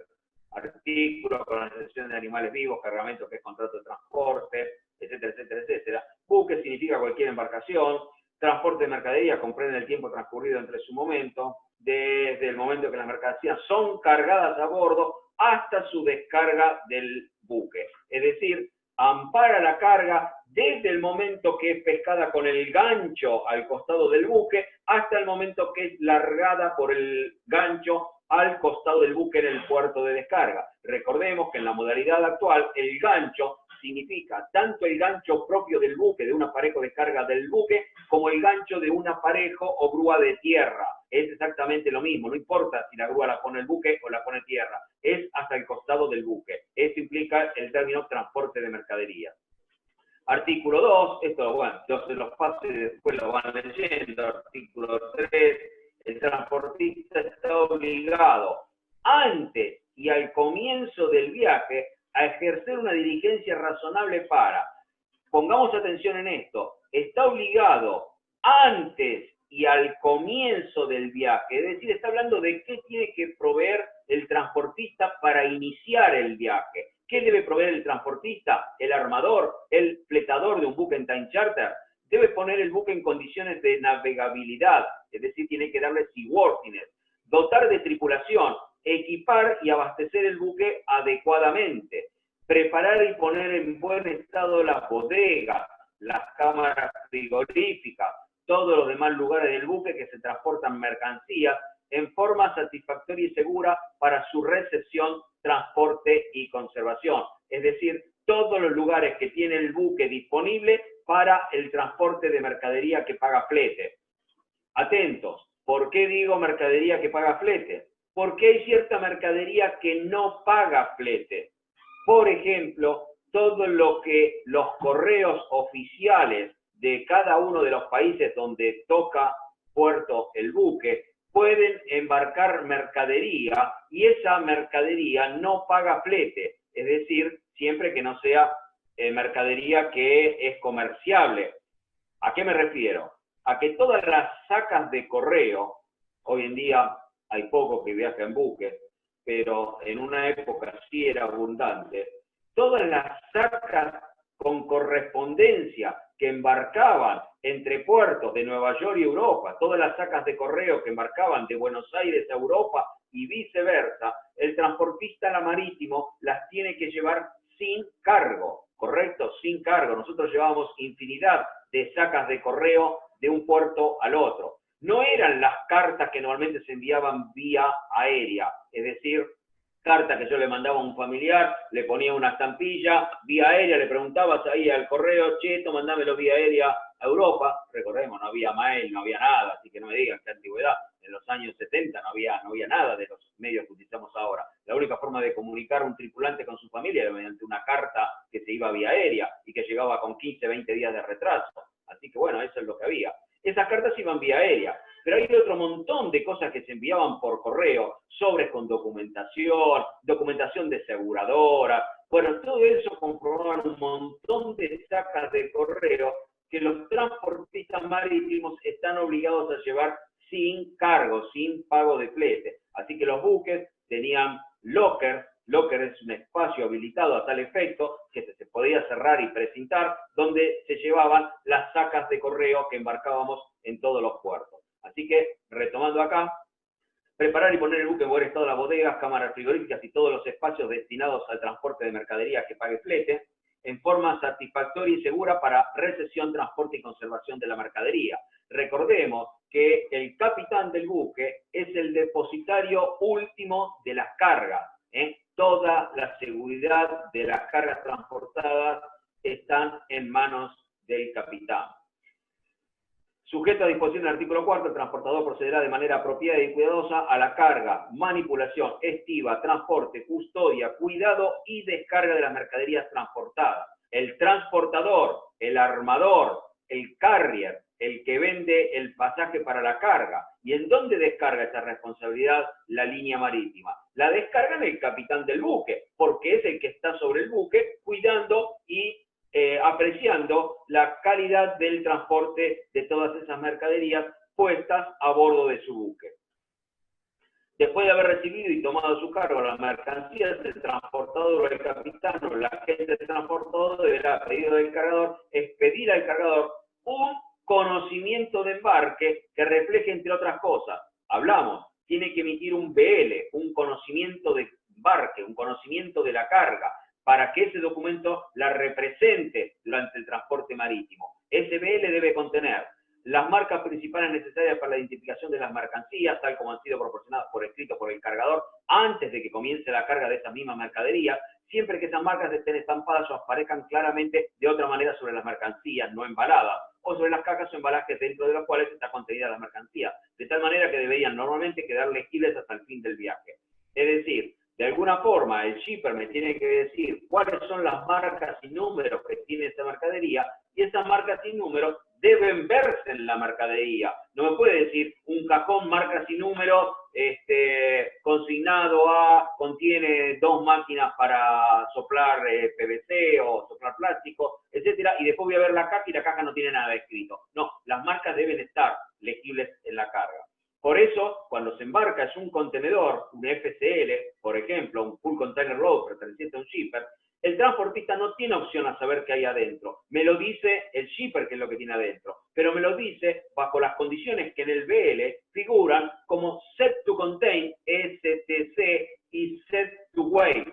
artículo, con la excepción de animales vivos, cargamento, que es contrato de transporte, etcétera, etcétera, etcétera. Buque significa cualquier embarcación. Transporte de mercadería comprende el tiempo transcurrido entre su momento, desde el momento que las mercancías son cargadas a bordo hasta su descarga del buque. Es decir, ampara la carga desde el momento que es pescada con el gancho al costado del buque hasta el momento que es largada por el gancho al costado del buque en el puerto de descarga. Recordemos que en la modalidad actual el gancho significa tanto el gancho propio del buque, de un aparejo de carga del buque, como el gancho de un aparejo o grúa de tierra. Es exactamente lo mismo, no importa si la grúa la pone el buque o la pone tierra, es hasta el costado del buque. Eso implica el término transporte de mercadería. Artículo 2, esto, bueno, yo se los paso y después lo van leyendo. Artículo 3, el transportista está obligado antes y al comienzo del viaje a ejercer una diligencia razonable para, pongamos atención en esto, está obligado antes y al comienzo del viaje, es decir, está hablando de qué tiene que proveer el transportista para iniciar el viaje. ¿Qué debe proveer el transportista? El armador, el fletador de un buque en time charter, debe poner el buque en condiciones de navegabilidad, es decir, tiene que darle seaworthiness, dotar de tripulación, equipar y abastecer el buque adecuadamente, preparar y poner en buen estado las bodegas, las cámaras frigoríficas, todos los demás lugares del buque que se transportan mercancías en forma satisfactoria y segura para su recepción, transporte y conservación. Es decir, todos los lugares que tiene el buque disponible para el transporte de mercadería que paga flete. Atentos, ¿por qué digo mercadería que paga flete? Porque hay cierta mercadería que no paga flete. Por ejemplo, todo lo que los correos oficiales de cada uno de los países donde toca puerto el buque pueden embarcar mercadería y esa mercadería no paga flete, es decir, siempre que no sea mercadería que es comerciable. ¿A qué me refiero? A que todas las sacas de correo, hoy en día hay poco que viaja en buque, pero en una época sí era abundante, todas las sacas con correspondencia que embarcaban entre puertos de Nueva York y Europa, todas las sacas de correo que embarcaban de Buenos Aires a Europa y viceversa, el transportista marítimo las tiene que llevar sin cargo, ¿correcto? Sin cargo. Nosotros llevábamos infinidad de sacas de correo de un puerto al otro. No eran las cartas que normalmente se enviaban vía aérea, es decir, carta que yo le mandaba a un familiar, le ponía una estampilla, vía aérea, le preguntabas ahí al correo, cheto, mandámelo vía aérea a Europa. Recordemos, no había mail, no había nada, así que no me digan qué antigüedad. En los años 70 no había nada de los medios que utilizamos ahora. La única forma de comunicar a un tripulante con su familia era mediante una carta que se iba vía aérea y que llegaba con 15, 20 días de retraso. Así que bueno, eso es lo que había. Esas cartas iban vía aérea, pero hay otro montón de cosas que se enviaban por correo, sobres con documentación, documentación de aseguradora. Bueno, todo eso comprobaban un montón de sacas de correo que los transportistas marítimos están obligados a llevar sin cargo, sin pago de flete. Así que los buques tenían lockers. Locker es un espacio habilitado a tal efecto que se podía cerrar y precintar, donde se llevaban las sacas de correo que embarcábamos en todos los puertos. Así que, retomando acá, preparar y poner el buque en buen estado las bodegas, cámaras frigoríficas y todos los espacios destinados al transporte de mercadería que pague flete, en forma satisfactoria y segura para recepción, transporte y conservación de la mercadería. Recordemos que el capitán del buque es el depositario último de las cargas, Toda la seguridad de las cargas transportadas están en manos del capitán. Sujeto a disposición del artículo 4, el transportador procederá de manera apropiada y cuidadosa a la carga, manipulación, estiva, transporte, custodia, cuidado y descarga de las mercaderías transportadas. El transportador, el armador, el carrier, el que vende el pasaje para la carga. ¿Y en dónde descarga esa responsabilidad la línea marítima? La descarga en el capitán del buque, porque es el que está sobre el buque cuidando y apreciando la calidad del transporte de todas esas mercaderías puestas a bordo de su buque. Después de haber recibido y tomado a su cargo las mercancías, el transportador o el capitán o la agente del transportador deberá, a pedido del cargador, expedir al cargador un conocimiento de embarque que refleje, entre otras cosas, hablamos, tiene que emitir un BL, un conocimiento de embarque, un conocimiento de la carga, para que ese documento la represente durante el transporte marítimo. Ese BL debe contener las marcas principales necesarias para la identificación de las mercancías, tal como han sido proporcionadas por escrito por el cargador, antes de que comience la carga de esa misma mercadería, siempre que esas marcas estén estampadas o aparezcan claramente de otra manera sobre las mercancías, no embaladas, o sobre las cajas o embalajes dentro de los cuales está contenida la mercancía, de tal manera que deberían normalmente quedar legibles hasta el fin del viaje. Es decir, de alguna forma el shipper me tiene que decir cuáles son las marcas y números que tiene esa mercadería, y esas marcas y números deben verse en la mercadería. No me puede decir un cajón marcas y números consignado a, contiene 2 máquinas para soplar PVC o soplar plástico, etcétera, y después voy a ver la caja y la caja no tiene nada escrito. No, las marcas deben estar legibles en la carga. Por eso, cuando se embarca es un contenedor, un FCL, por ejemplo, un Full Container Load perteneciente a un shipper, el transportista no tiene opción a saber qué hay adentro. Me lo dice el shipper qué es lo que tiene adentro, pero me lo dice bajo las condiciones que en el BL figuran como Set to Contain, STC, y Set to Weigh.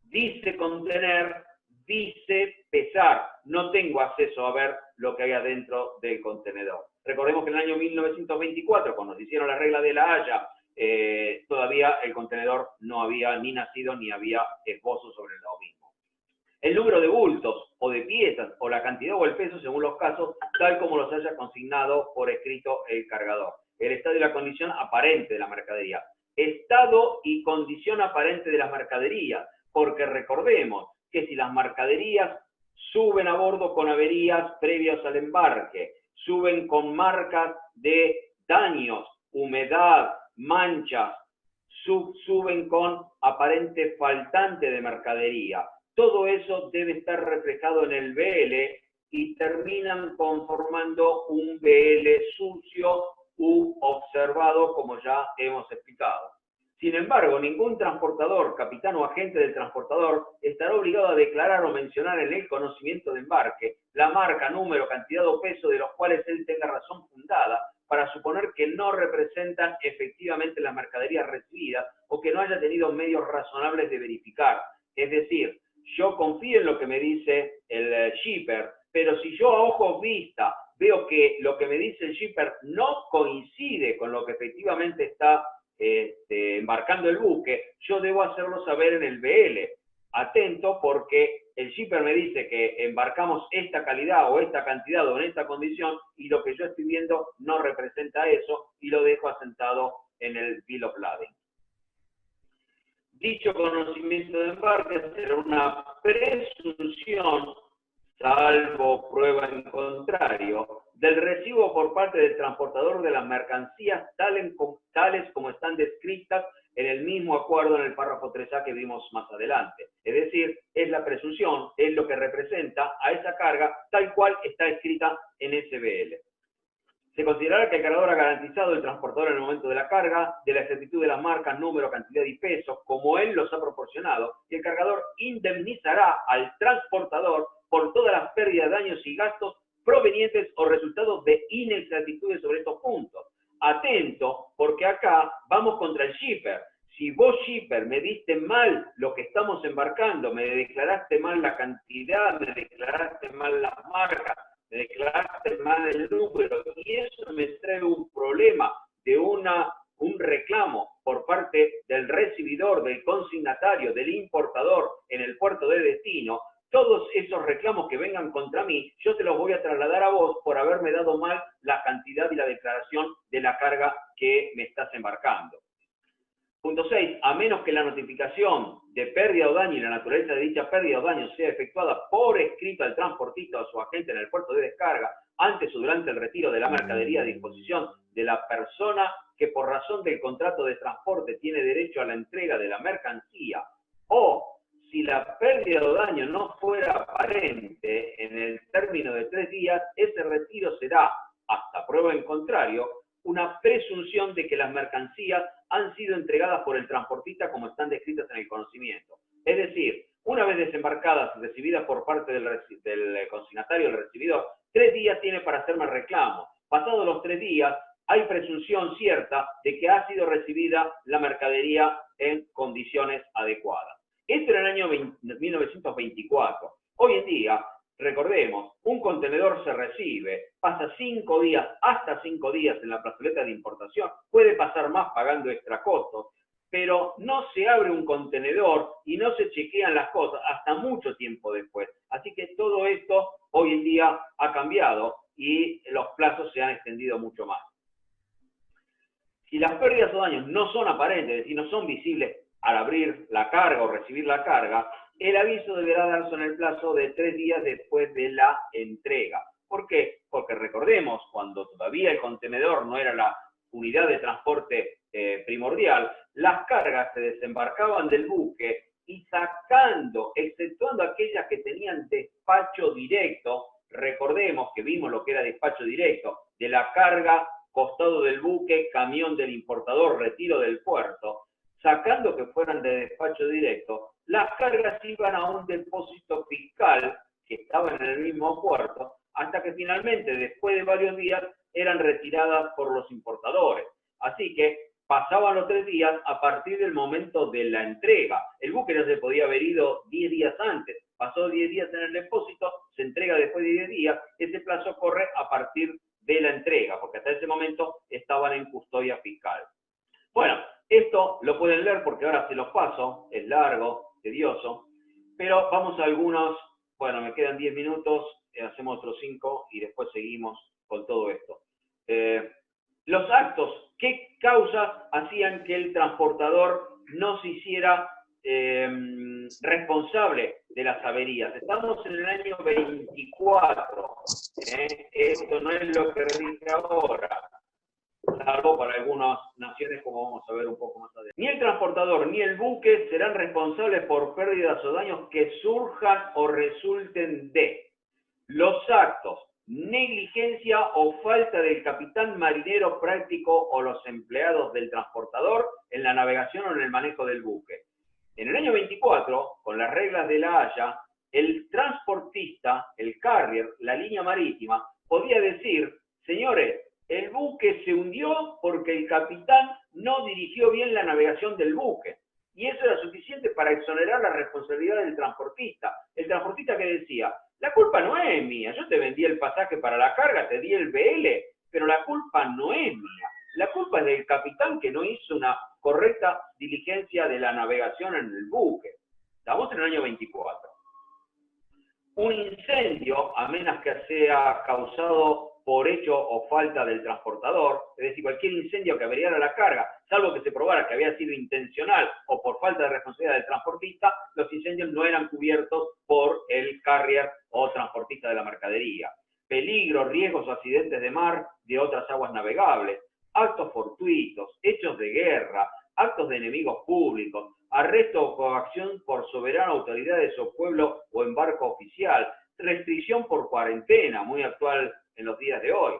Dice contener, dice pesar. No tengo acceso a ver lo que hay adentro del contenedor. Recordemos que en el año 1924, cuando se hicieron la regla de la Haya, todavía el contenedor no había ni nacido ni había esbozo sobre lo mismo. El número de bultos o de piezas o la cantidad o el peso según los casos, tal como los haya consignado por escrito el cargador. El estado y la condición aparente de la mercadería. Estado y condición aparente de las mercaderías, porque recordemos que si las mercaderías suben a bordo con averías previas al embarque, suben con marcas de daños, humedad, manchas, suben con aparente faltante de mercadería. Todo eso debe estar reflejado en el BL y terminan conformando un BL sucio u observado, como ya hemos explicado. Sin embargo, ningún transportador, capitán o agente del transportador estará obligado a declarar o mencionar en el conocimiento de embarque la marca, número, cantidad o peso de los cuales él tenga razón fundada para suponer que no representan efectivamente las mercaderías recibidas o que no haya tenido medios razonables de verificar. Es decir, yo confío en lo que me dice el shipper, pero si yo a ojos vista veo que lo que me dice el shipper no coincide con lo que efectivamente está embarcando el buque, yo debo hacerlo saber en el BL. Atento, porque el shipper me dice que embarcamos esta calidad o esta cantidad o en esta condición y lo que yo estoy viendo no representa eso y lo dejo asentado en el bill of lading. Dicho conocimiento de embarque será una presunción, salvo prueba en contrario, del recibo por parte del transportador de las mercancías tales como están descritas en el mismo acuerdo en el párrafo 3A que vimos más adelante. Es decir, es la presunción, es lo que representa a esa carga tal cual está escrita en SBL. Se considerará que el cargador ha garantizado el transportador en el momento de la carga, de la exactitud de las marcas, número, cantidad y peso, como él los ha proporcionado, y el cargador indemnizará al transportador por todas las pérdidas, daños y gastos provenientes o resultados de inexactitudes sobre estos puntos. Atento, porque acá vamos contra el shipper. Si vos, shipper, me diste mal lo que estamos embarcando, me declaraste mal la cantidad, me declaraste mal las marcas, me declaraste mal el número, y eso me trae un problema de un reclamo por parte del recibidor, del consignatario, del importador en el puerto de destino. Todos esos reclamos que vengan contra mí, yo te los voy a trasladar a vos por haberme dado mal la cantidad y la declaración de la carga que me estás embarcando. Punto 6. A menos que la notificación de pérdida o daño y la naturaleza de dicha pérdida o daño sea efectuada por escrito al transportista o su agente en el puerto de descarga, antes o durante el retiro de la mercadería a disposición de la persona que por razón del contrato de transporte tiene derecho a la entrega de la mercancía, o si la pérdida o daño no fuera aparente en el término de 3 días, ese retiro será, hasta prueba en contrario, una presunción de que las mercancías han sido entregadas por el transportista como están descritas en el conocimiento. Es decir, una vez desembarcadas y recibidas por parte del consignatario, el recibidor, 3 días tiene para hacerme reclamo. Pasados los 3 días, hay presunción cierta de que ha sido recibida la mercadería en condiciones adecuadas. Esto era el año 1924. Hoy en día, recordemos, un contenedor se recibe, pasa 5 días, hasta 5 días en la plazoleta de importación, puede pasar más pagando extra costos, pero no se abre un contenedor y no se chequean las cosas hasta mucho tiempo después. Así que todo esto hoy en día ha cambiado y los plazos se han extendido mucho más. Si las pérdidas o daños no son aparentes, es decir, no son visibles al abrir la carga o recibir la carga, el aviso deberá darse en el plazo de 3 días después de la entrega. ¿Por qué? Porque recordemos, cuando todavía el contenedor no era la unidad de transporte primordial, las cargas se desembarcaban del buque y sacando, exceptuando aquellas que tenían despacho directo, recordemos que vimos lo que era despacho directo, de la carga, costado del buque, camión del importador, retiro del puerto, sacando que fueran de despacho directo, las cargas iban a un depósito fiscal que estaba en el mismo puerto, hasta que finalmente, después de varios días, eran retiradas por los importadores. Así que pasaban los 3 días a partir del momento de la entrega. El buque ya se podía haber ido 10 días antes. Pasó 10 días en el depósito, se entrega después de 10 días. Ese plazo corre a partir de la entrega, porque hasta ese momento estaban en custodia fiscal. Bueno, esto lo pueden leer porque ahora se los paso, es largo, tedioso, pero vamos a algunos, bueno, me quedan 10 minutos, hacemos otros 5 y después seguimos con todo esto. Los actos, ¿qué causas hacían que el transportador no se hiciera responsable de las averías? Estamos en el año 24, esto no es lo que rige ahora, salvo para algunas naciones, como vamos a ver un poco más adelante. Ni el transportador ni el buque serán responsables por pérdidas o daños que surjan o resulten de los actos, negligencia o falta del capitán marinero práctico o los empleados del transportador en la navegación o en el manejo del buque. En el año 24, con las reglas de la Haya, el transportista, el carrier, la línea marítima, podía decir, señores, el buque se hundió porque el capitán no dirigió bien la navegación del buque. Y eso era suficiente para exonerar la responsabilidad del transportista. El transportista que decía, la culpa no es mía, yo te vendí el pasaje para la carga, te di el BL, pero la culpa no es mía. La culpa es del capitán que no hizo una correcta diligencia de la navegación en el buque. Estamos en el año 24. Un incendio, a menos que sea causado por hecho o falta del transportador, es decir, cualquier incendio que averiara la carga, salvo que se probara que había sido intencional o por falta de responsabilidad del transportista, los incendios no eran cubiertos por el carrier o transportista de la mercadería. Peligros, riesgos o accidentes de mar de otras aguas navegables, actos fortuitos, hechos de guerra, actos de enemigos públicos, arresto o coacción por soberana autoridades o pueblo o embarco oficial, restricción por cuarentena, muy actual en los días de hoy,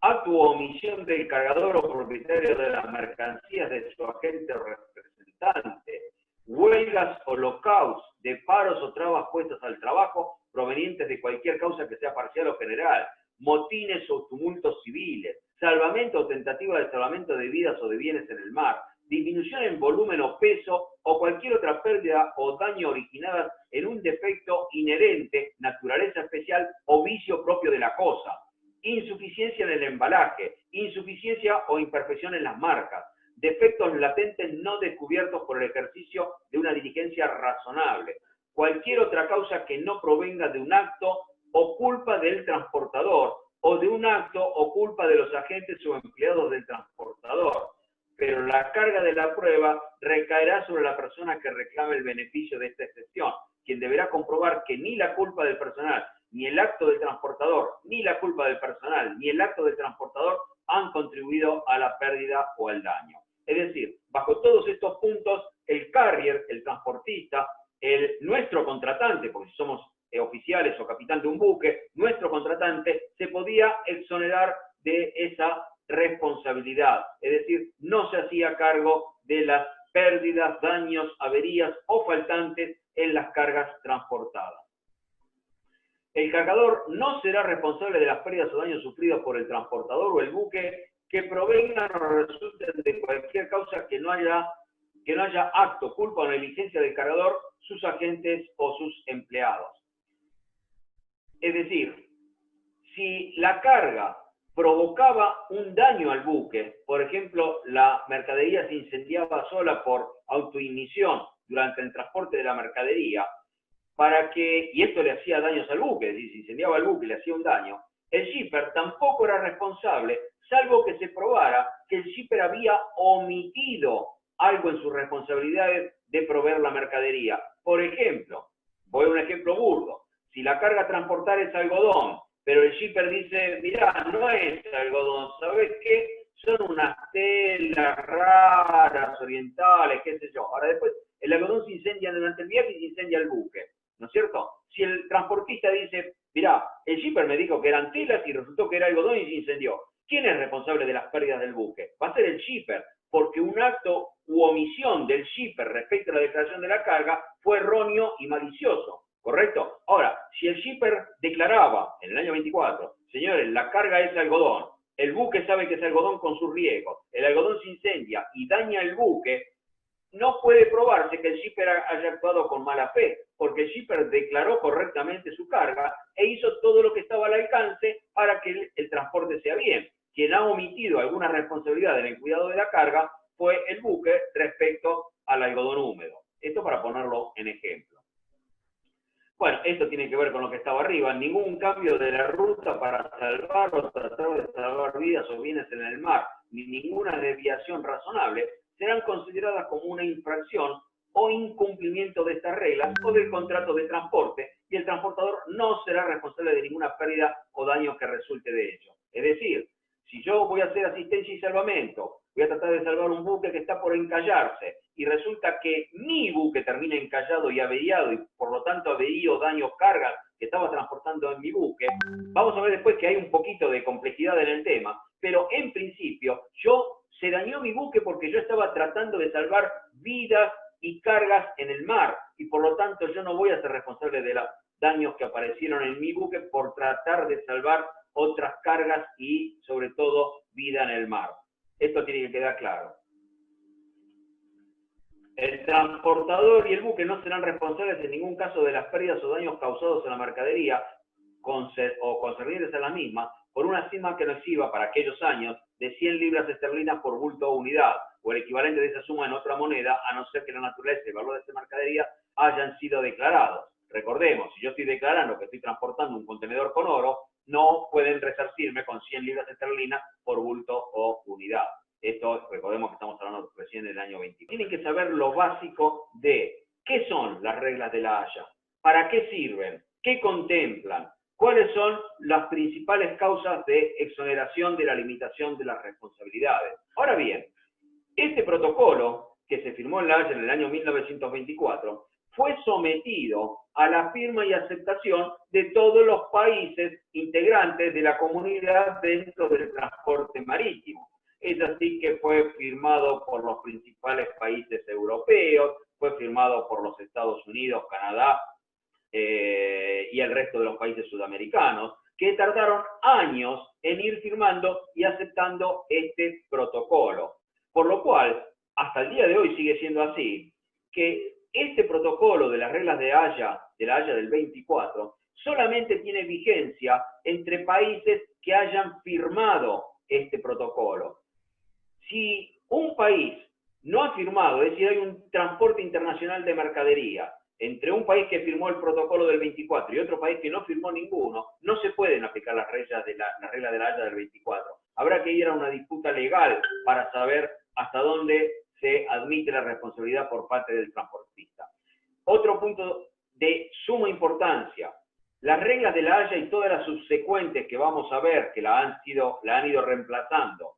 acto o omisión del cargador o propietario de las mercancías de su agente o representante, huelgas o lockouts de paros o trabas puestas al trabajo provenientes de cualquier causa que sea parcial o general, motines o tumultos civiles, salvamento o tentativa de salvamento de vidas o de bienes en el mar, disminución en volumen o peso o cualquier otra pérdida o daño originada en un defecto inherente, naturaleza especial o vicio propio de la cosa, insuficiencia en el embalaje, insuficiencia o imperfección en las marcas, defectos latentes no descubiertos por el ejercicio de una diligencia razonable, cualquier otra causa que no provenga de un acto o culpa del transportador o de un acto o culpa de los agentes o empleados del transportador, pero la carga de la prueba recaerá sobre la persona que reclame el beneficio de esta excepción, quien deberá comprobar que ni la culpa del personal, ni el acto del transportador, ni la culpa del personal, ni el acto del transportador han contribuido a la pérdida o al daño. Es decir, bajo todos estos puntos, el carrier, el transportista, nuestro contratante, porque si somos oficiales o capitán de un buque, nuestro contratante se podía exonerar de esa responsabilidad, es decir, no se hacía cargo de las pérdidas, daños, averías o faltantes en las cargas transportadas. El cargador no será responsable de las pérdidas o daños sufridos por el transportador o el buque que provengan o resulten de cualquier causa que no haya que no haya acto, culpa o negligencia del cargador, sus agentes o sus empleados. Es decir, si la carga provocaba un daño al buque, por ejemplo, la mercadería se incendiaba sola por autoignición durante el transporte de la mercadería, y esto le hacía daños al buque, es decir, si incendiaba el buque y le hacía un daño, el shipper tampoco era responsable, salvo que se probara que el shipper había omitido algo en sus responsabilidades de proveer la mercadería. Por ejemplo, voy a un ejemplo burdo, si la carga a transportar es algodón, pero el shipper dice, mirá, no es algodón, ¿sabes qué? Son unas telas raras, orientales, qué sé yo. Ahora después, el algodón se incendia durante el viaje y se incendia el buque, ¿no es cierto? Si el transportista dice, mirá, el shipper me dijo que eran telas y resultó que era algodón y se incendió. ¿Quién es responsable de las pérdidas del buque? Va a ser el shipper, porque un acto u omisión del shipper respecto a la declaración de la carga fue erróneo y malicioso. ¿Correcto? Ahora, si el shipper declaraba en el año 24, señores, la carga es algodón, el buque sabe que es algodón con sus riesgos, el algodón se incendia y daña el buque, no puede probarse que el shipper haya actuado con mala fe, porque el shipper declaró correctamente su carga e hizo todo lo que estaba al alcance para que el transporte sea bien. Quien ha omitido alguna responsabilidad en el cuidado de la carga fue el buque respecto al algodón húmedo. Esto para ponerlo en ejemplo. Bueno, esto tiene que ver con lo que estaba arriba. Ningún cambio de la ruta para salvar o tratar de salvar vidas o bienes en el mar, ni ninguna desviación razonable, serán consideradas como una infracción o incumplimiento de estas reglas o del contrato de transporte, y el transportador no será responsable de ninguna pérdida o daño que resulte de ello. Es decir, si yo voy a hacer asistencia y salvamento, voy a tratar de salvar un buque que está por encallarse, y resulta que mi buque termina encallado y averiado, y por lo tanto averío, daños, cargas que estaba transportando en mi buque, vamos a ver después que hay un poquito de complejidad en el tema, pero en principio se dañó mi buque porque yo estaba tratando de salvar vidas y cargas en el mar, y por lo tanto yo no voy a ser responsable de los daños que aparecieron en mi buque por tratar de salvar otras cargas y sobre todo vida en el mar. Esto tiene que quedar claro. El transportador y el buque no serán responsables en ningún caso de las pérdidas o daños causados a la mercadería o concernientes a la misma por una suma que no exhiba para aquellos años de 100 libras esterlinas por bulto o unidad, o el equivalente de esa suma en otra moneda, a no ser que la naturaleza y el valor de esta mercadería hayan sido declarados. Recordemos, si yo estoy declarando que estoy transportando un contenedor con oro, no pueden resarcirme con 100 libras esterlinas por bulto o unidad. Esto, recordemos que estamos hablando recién del año 20. Tienen que saber lo básico de qué son las reglas de la Haya, para qué sirven, qué contemplan, cuáles son las principales causas de exoneración de la limitación de las responsabilidades. Ahora bien, este protocolo, que se firmó en la Haya en el año 1924, fue sometido a la firma y aceptación de todos los países integrantes de la comunidad dentro del transporte marítimo. Es así que fue firmado por los principales países europeos, fue firmado por los Estados Unidos, Canadá y el resto de los países sudamericanos, que tardaron años en ir firmando y aceptando este protocolo. Por lo cual, hasta el día de hoy sigue siendo así, que este protocolo de las reglas de la Haya del 24, solamente tiene vigencia entre países que hayan firmado este protocolo. Si un país no ha firmado, es decir, hay un transporte internacional de mercadería entre un país que firmó el protocolo del 24 y otro país que no firmó ninguno, no se pueden aplicar las reglas de la Haya del 24. Habrá que ir a una disputa legal para saber hasta dónde se admite la responsabilidad por parte del transportista. Otro punto de suma importancia, las reglas de la Haya y todas las subsecuentes que vamos a ver que la han ido reemplazando,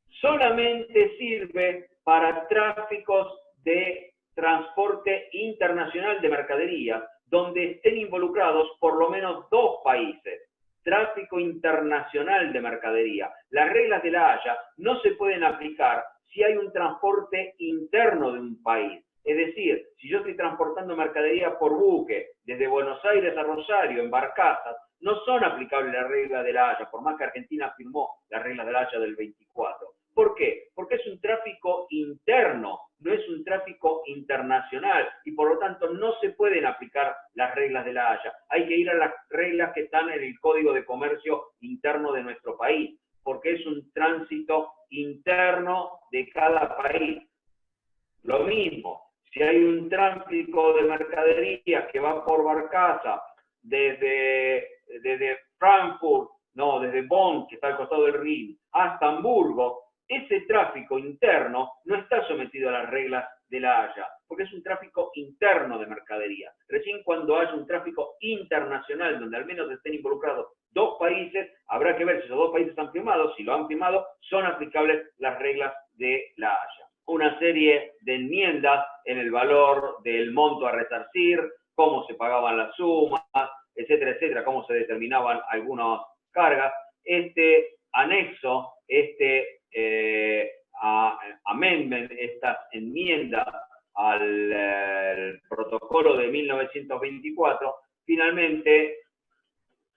solamente sirve para tráficos de transporte internacional de mercaderías, donde estén involucrados por lo menos dos países. Tráfico internacional de mercadería. Las reglas de la Haya no se pueden aplicar si hay un transporte interno de un país. Es decir, si yo estoy transportando mercadería por buque desde Buenos Aires a Rosario en barcazas, no son aplicables las reglas de la Haya, por más que Argentina firmó las reglas de la Haya del 24. ¿Por qué? Porque es un tráfico interno no es un tráfico internacional y por lo tanto no se pueden aplicar las reglas de la Haya. Hay que ir a las reglas que están en el Código de Comercio interno de nuestro país, porque es un tránsito interno de cada país. Lo mismo, si hay un tráfico de mercaderías que va por barcaza desde Frankfurt, no, desde Bonn, que está al costado del Rin, hasta Hamburgo, ese tráfico interno no está sometido a las reglas de la Haya, porque es un tráfico interno de mercadería. Recién cuando haya un tráfico internacional, donde al menos estén involucrados dos países, habrá que ver si esos dos países han firmado. Si lo han firmado, son aplicables las reglas de la Haya. Una serie de enmiendas en el valor del monto a resarcir, cómo se pagaban las sumas, etcétera, etcétera, cómo se determinaban algunas cargas. Este anexo, amendment, estas enmiendas al protocolo de 1924, finalmente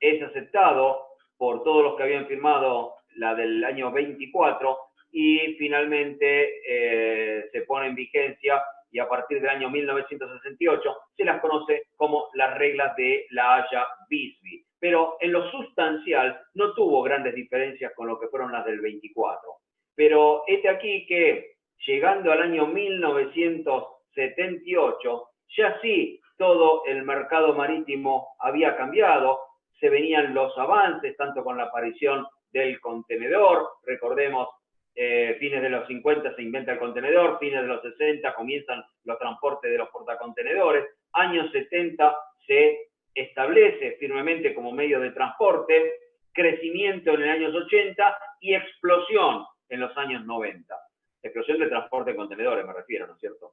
es aceptado por todos los que habían firmado la del año 24 y finalmente se pone en vigencia, y a partir del año 1968 se las conoce como las reglas de la Haya-Visby. Pero en lo sustancial no tuvo grandes diferencias con lo que fueron las del 24. Pero aquí que, llegando al año 1978, ya sí todo el mercado marítimo había cambiado, se venían los avances, tanto con la aparición del contenedor. Recordemos, fines de los 50 se inventa el contenedor, fines de los 60 comienzan los transportes de los portacontenedores, años 70 se establece firmemente como medio de transporte, crecimiento en los años 80 y explosión en los años 90. Explosión de transporte de contenedores me refiero, ¿no es cierto?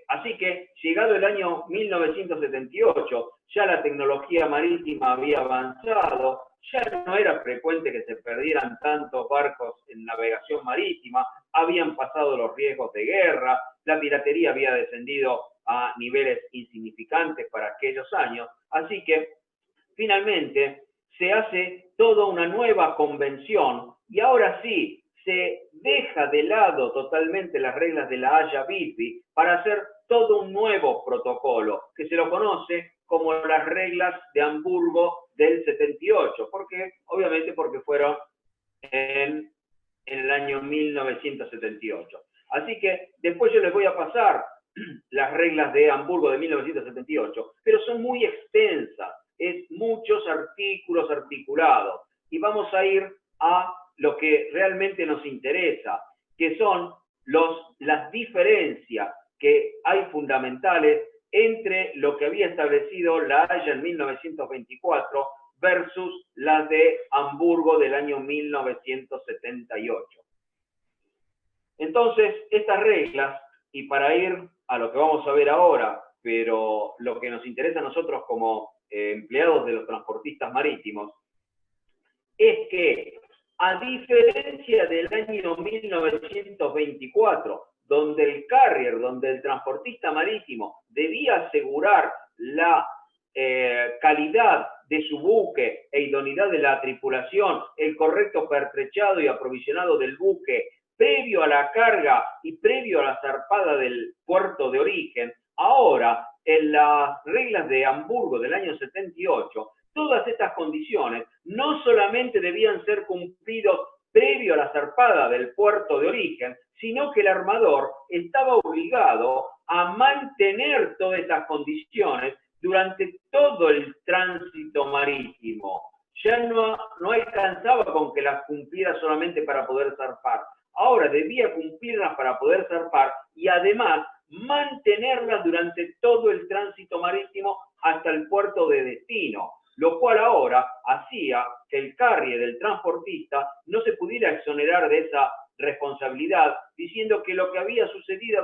Así que, llegado el año 1978, ya la tecnología marítima había avanzado, ya no era frecuente que se perdieran tantos barcos en navegación marítima, habían pasado los riesgos de guerra, la piratería había descendido a niveles insignificantes para aquellos años, así que finalmente se hace toda una nueva convención y ahora sí se deja de lado totalmente las reglas de la Haya-Visby para hacer todo un nuevo protocolo que se lo conoce como las reglas de Hamburgo del 78, obviamente porque fueron en el año 1978. Así que después yo les voy a pasar las reglas de Hamburgo de 1978, pero son muy extensas, es muchos artículos articulados, y vamos a ir a lo que realmente nos interesa, que son las diferencias que hay fundamentales entre lo que había establecido la Haya en 1924 versus las de Hamburgo del año 1978. Entonces, estas reglas, y para ir a lo que vamos a ver ahora, pero lo que nos interesa a nosotros como empleados de los transportistas marítimos, es que, a diferencia del año 1924, donde el carrier, donde el transportista marítimo debía asegurar la calidad de su buque e idoneidad de la tripulación, el correcto pertrechado y aprovisionado del buque, previo a la carga y previo a la zarpada del puerto de origen, ahora, en las reglas de Hamburgo del año 78, todas estas condiciones no solamente debían ser cumplidos previo a la zarpada del puerto de origen, sino que el armador estaba obligado a mantener todas estas condiciones durante todo el tránsito marítimo. Ya no alcanzaba con que las cumpliera solamente para poder zarpar. Ahora debía cumplirlas para poder zarpar y además mantenerlas durante todo el tránsito marítimo hasta el puerto de destino, lo cual ahora hacía que el carrier del transportista no se pudiera exonerar de esa responsabilidad, diciendo que lo que había sucedido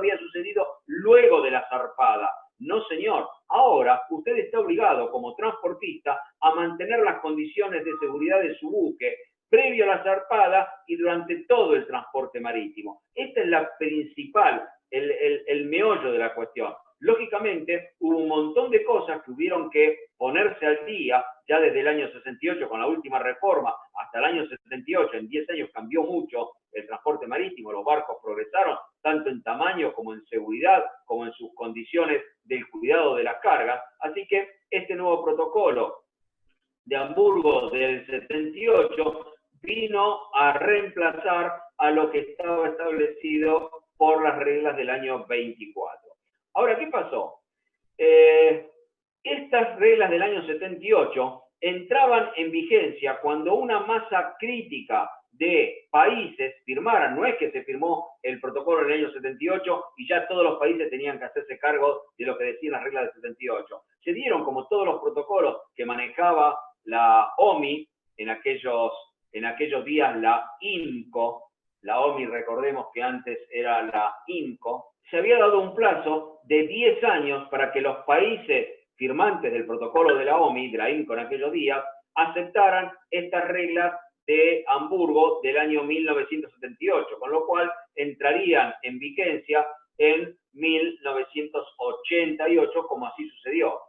luego de la zarpada. No, señor. Ahora usted está obligado como transportista a mantener las condiciones de seguridad de su buque previo a la zarpada y durante todo el transporte marítimo. Esta es la principal, el meollo de la cuestión. Lógicamente, hubo un montón de cosas que hubieron que ponerse al día, ya desde el año 68 con la última reforma hasta el año 78, en 10 años cambió mucho el transporte marítimo, los barcos progresaron tanto en tamaño como en seguridad, como en sus condiciones del cuidado de las cargas. Así que este nuevo protocolo de Hamburgo del 78 vino a reemplazar a lo que estaba establecido por las reglas del año 24. Ahora, ¿qué pasó? Estas reglas del año 78 entraban en vigencia cuando una masa crítica de países firmaran. No es que se firmó el protocolo del año 78 y ya todos los países tenían que hacerse cargo de lo que decían las reglas del 78. Se dieron, como todos los protocolos que manejaba la OMI, en aquellos días la IMCO, la OMI recordemos que antes era la IMCO, se había dado un plazo de 10 años para que los países firmantes del protocolo de la OMI, de la IMCO en aquellos días, aceptaran estas reglas de Hamburgo del año 1978, con lo cual entrarían en vigencia en 1988, como así sucedió.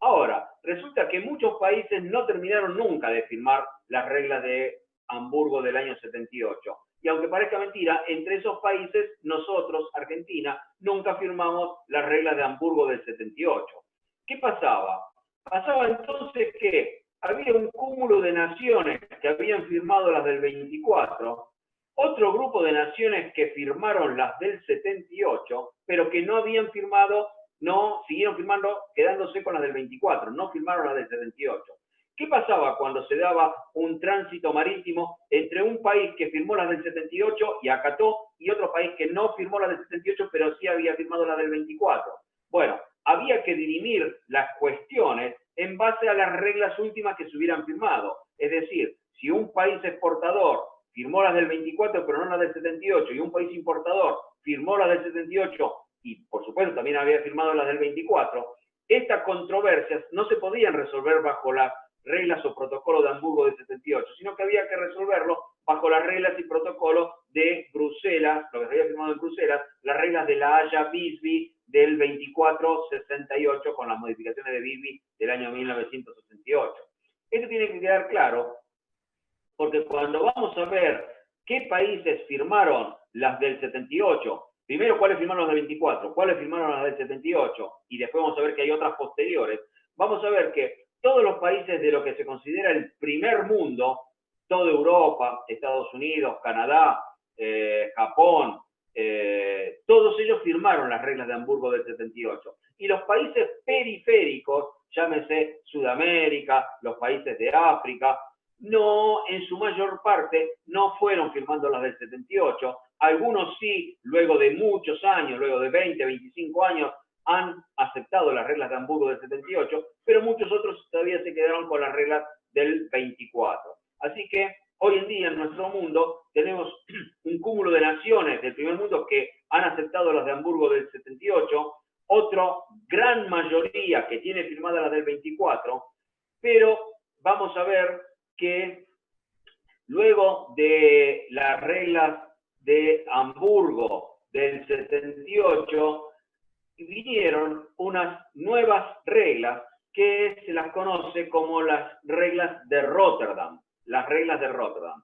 Ahora, resulta que muchos países no terminaron nunca de firmar las reglas de Hamburgo del año 78. Y aunque parezca mentira, entre esos países, nosotros, Argentina, nunca firmamos las reglas de Hamburgo del 78. ¿Qué pasaba? Pasaba entonces que había un cúmulo de naciones que habían firmado las del 24, otro grupo de naciones que firmaron las del 78, pero que no habían firmado, no siguieron firmando, quedándose con las del 24, no firmaron las del 78. ¿Qué pasaba cuando se daba un tránsito marítimo entre un país que firmó las del 78 y acató, y otro país que no firmó las del 78, pero sí había firmado las del 24? Bueno, había que dirimir las cuestiones en base a las reglas últimas que se hubieran firmado. Es decir, si un país exportador firmó las del 24 pero no las del 78, y un país importador firmó las del 78 y por supuesto también había firmado las del 24, estas controversias no se podían resolver bajo las reglas o protocolo de Hamburgo del 78, sino que había que resolverlo bajo las reglas y protocolos de Bruselas, lo que se había firmado en Bruselas, las reglas de la Haya-Visby del 2468 con las modificaciones de Visby del año 1968. Esto tiene que quedar claro, porque cuando vamos a ver qué países firmaron las del 78, primero cuáles firmaron las del 24, cuáles firmaron las del 78, y después vamos a ver que hay otras posteriores, vamos a ver que todos los países de lo que se considera el primer mundo, toda Europa, Estados Unidos, Canadá, Japón, todos ellos firmaron las reglas de Hamburgo del 78. Y los países periféricos, llámese Sudamérica, los países de África, no, en su mayor parte, no fueron firmando las del 78. Algunos sí, luego de muchos años, luego de 20, 25 años, han aceptado las reglas de Hamburgo del 78, pero muchos otros todavía se quedaron con las reglas del 24. Así que hoy en día en nuestro mundo tenemos un cúmulo de naciones del primer mundo que han aceptado las de Hamburgo del 78, otra gran mayoría que tiene firmadas las del 24, pero vamos a ver que luego de las reglas de Hamburgo del 78, vinieron unas nuevas reglas que se las conoce como las reglas de Rotterdam. Las reglas de Rotterdam.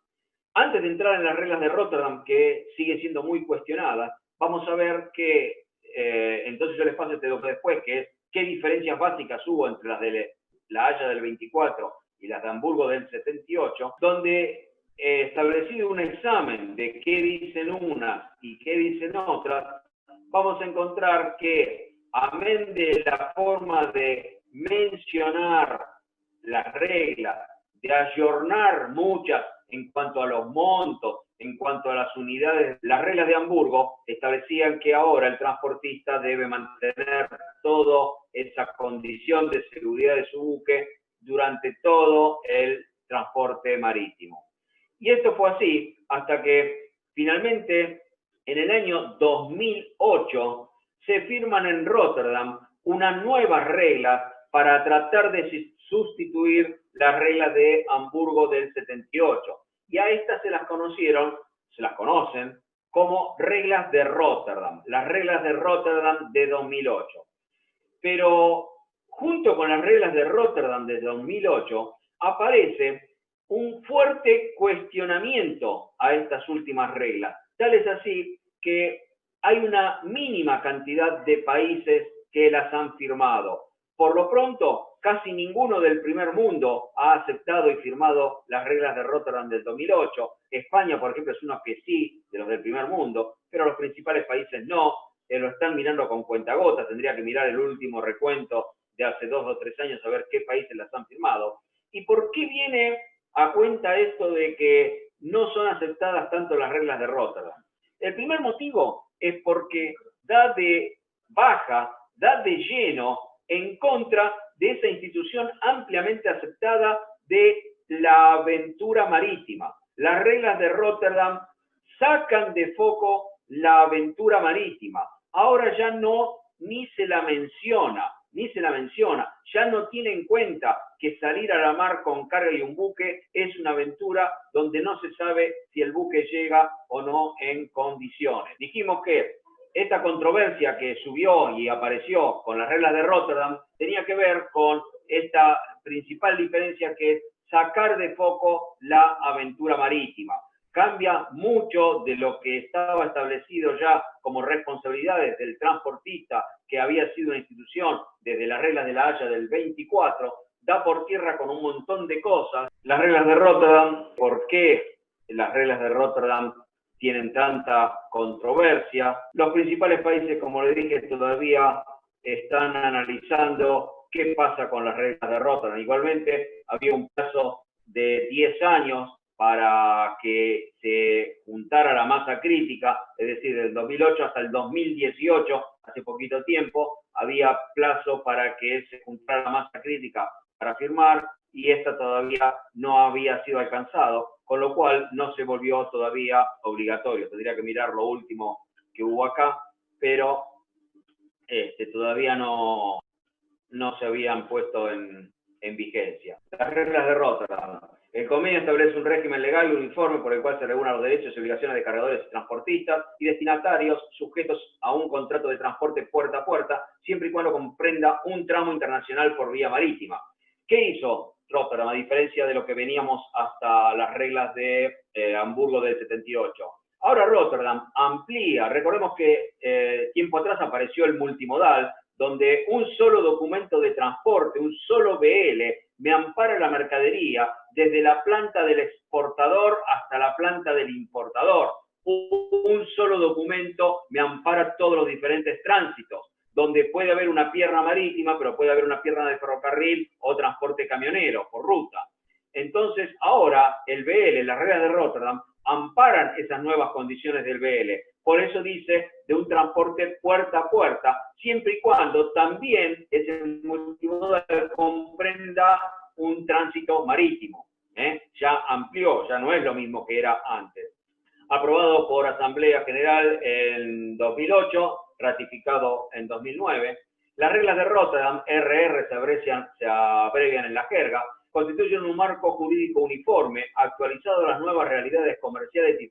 Antes de entrar en las reglas de Rotterdam, que siguen siendo muy cuestionadas, vamos a ver que, entonces yo les paso este documento después, que es qué diferencias básicas hubo entre las de la Haya del 24 y las de Hamburgo del 78, donde establecido un examen de qué dicen unas y qué dicen otras, vamos a encontrar que, amén de la forma de mencionar las reglas, de ayornar muchas en cuanto a los montos, en cuanto a las unidades, las reglas de Hamburgo establecían que ahora el transportista debe mantener toda esa condición de seguridad de su buque durante todo el transporte marítimo. Y esto fue así hasta que finalmente en el año 2008 se firman en Rotterdam unas nuevas reglas para tratar de sustituir las reglas de Hamburgo del 78. Y a estas se las conocen como reglas de Rotterdam, las reglas de Rotterdam de 2008. Pero junto con las reglas de Rotterdam de 2008 aparece un fuerte cuestionamiento a estas últimas reglas. Tal es así que hay una mínima cantidad de países que las han firmado. Por lo pronto, casi ninguno del primer mundo ha aceptado y firmado las reglas de Rotterdam del 2008. España, por ejemplo, es uno que sí, de los del primer mundo, pero los principales países no. Lo están mirando con cuentagotas. Tendría que mirar el último recuento de hace 2 o 3 años a ver qué países las han firmado. ¿Y por qué viene a cuenta esto de que no son aceptadas tanto las reglas de Rotterdam? El primer motivo es porque da de baja, da de lleno en contra de esa institución ampliamente aceptada de la aventura marítima. Las reglas de Rotterdam sacan de foco la aventura marítima. Ahora ya no, ni se la menciona, ya no tiene en cuenta que salir a la mar con carga y un buque es una aventura donde no se sabe si el buque llega o no en condiciones. Dijimos que esta controversia que subió y apareció con las reglas de Rotterdam tenía que ver con esta principal diferencia que es sacar de foco la aventura marítima. Cambia mucho de lo que estaba establecido ya como responsabilidades del transportista, que había sido una institución desde las reglas de la Haya del 24, da por tierra con un montón de cosas. Las reglas de Rotterdam, ¿por qué las reglas de Rotterdam tienen tanta controversia? Los principales países, como les dije, todavía están analizando qué pasa con las reglas de Rotterdam. Igualmente, había un plazo de 10 años para que se juntara la masa crítica, es decir, del 2008 hasta el 2018, hace poquito tiempo, había plazo para que se juntara la masa crítica para firmar, y esta todavía no había sido alcanzado, con lo cual no se volvió todavía obligatorio. Tendría que mirar lo último que hubo acá, pero todavía no se habían puesto en vigencia. Las reglas de Rotterdam. El convenio establece un régimen legal uniforme por el cual se regulan los derechos y obligaciones de cargadores y transportistas y destinatarios sujetos a un contrato de transporte puerta a puerta, siempre y cuando comprenda un tramo internacional por vía marítima. ¿Qué hizo Rotterdam, a diferencia de lo que veníamos hasta las reglas de Hamburgo del 78? Ahora Rotterdam amplía. Recordemos que tiempo atrás apareció el multimodal, donde un solo documento de transporte, un solo BL, me ampara la mercadería desde la planta del exportador hasta la planta del importador. Un solo documento me ampara todos los diferentes tránsitos, donde puede haber una pierna marítima, pero puede haber una pierna de ferrocarril o transporte camionero por ruta. Entonces, ahora el BL, las reglas de Rotterdam, amparan esas nuevas condiciones del BL. Por eso dice de un transporte puerta a puerta, siempre y cuando también ese multimodal comprenda un tránsito marítimo. Ya amplió, ya no es lo mismo que era antes. Aprobado por Asamblea General en 2008, ratificado en 2009, las reglas de Rotterdam, RR se abrevian en la jerga, constituyen un marco jurídico uniforme, actualizado a las nuevas realidades comerciales y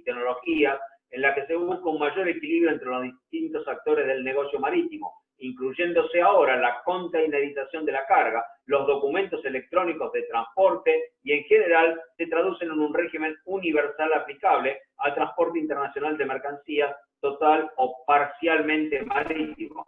tecnologías, en la que se busca un mayor equilibrio entre los distintos actores del negocio marítimo, incluyéndose ahora la containerización de la carga, los documentos electrónicos de transporte y en general se traducen en un régimen universal aplicable al transporte internacional de mercancías total o parcialmente marítimo,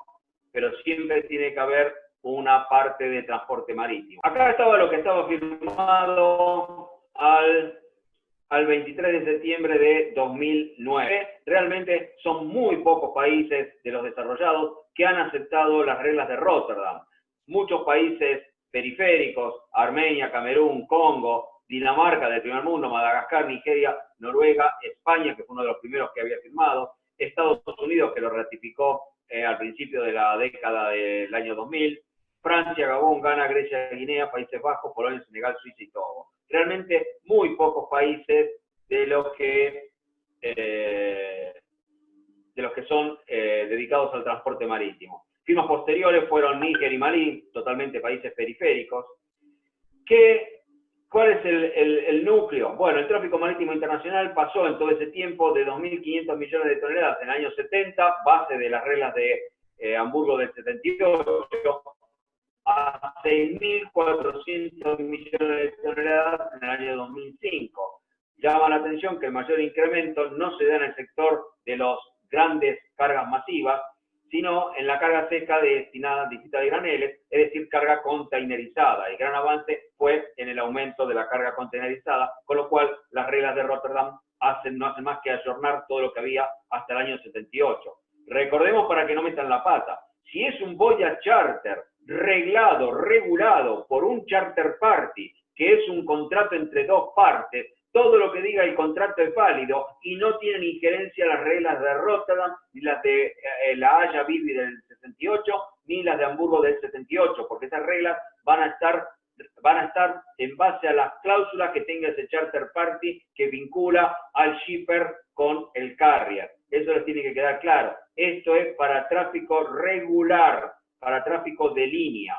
pero siempre tiene que haber una parte de transporte marítimo. Acá estaba lo que estaba firmado al 23 de septiembre de 2009. Realmente son muy pocos países de los desarrollados que han aceptado las reglas de Rotterdam. Muchos países periféricos, Armenia, Camerún, Congo, Dinamarca del primer mundo, Madagascar, Nigeria, Noruega, España, que fue uno de los primeros que había firmado, Estados Unidos, que lo ratificó al principio de la década del año 2000, Francia, Gabón, Ghana, Grecia, Guinea, Países Bajos, Polonia, Senegal, Suiza y Togo. Realmente muy pocos países de los que son dedicados al transporte marítimo. Firmas posteriores fueron Níger y Malí, totalmente países periféricos. ¿Cuál es el núcleo? Bueno, el tráfico marítimo internacional pasó en todo ese tiempo de 2.500 millones de toneladas en el año 70, base de las reglas de Hamburgo del 78, a 6.400 millones de toneladas en el año 2005. Llama la atención que el mayor incremento no se da en el sector de los grandes cargas masivas, sino en la carga seca destinada a graneles, es decir, carga containerizada. El gran avance fue en el aumento de la carga containerizada, con lo cual las reglas de Rotterdam no hacen más que ayornar todo lo que había hasta el año 78. Recordemos para que no metan la pata, si es un voyage charter reglado, regulado por un charter party, que es un contrato entre dos partes, todo lo que diga el contrato es válido y no tienen injerencia las reglas de Rotterdam, ni las de la Haya Bibi del 68, ni las de Hamburgo del 78, porque esas reglas van a estar en base a las cláusulas que tenga ese charter party que vincula al shipper con el carrier. Eso les tiene que quedar claro. Esto es para tráfico regular, para tráfico de línea.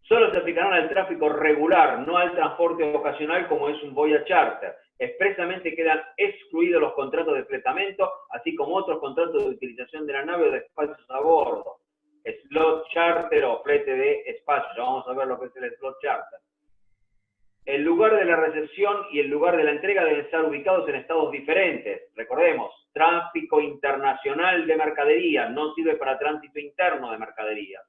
Solo se aplicarán al tráfico regular, no al transporte ocasional como es un voyage charter. Expresamente quedan excluidos los contratos de fletamento, así como otros contratos de utilización de la nave o de espacios a bordo. Slot charter o flete de espacio. Ya vamos a ver lo que es el slot charter. El lugar de la recepción y el lugar de la entrega deben estar ubicados en estados diferentes. Recordemos, tráfico internacional de mercadería no sirve para tránsito interno de mercadería.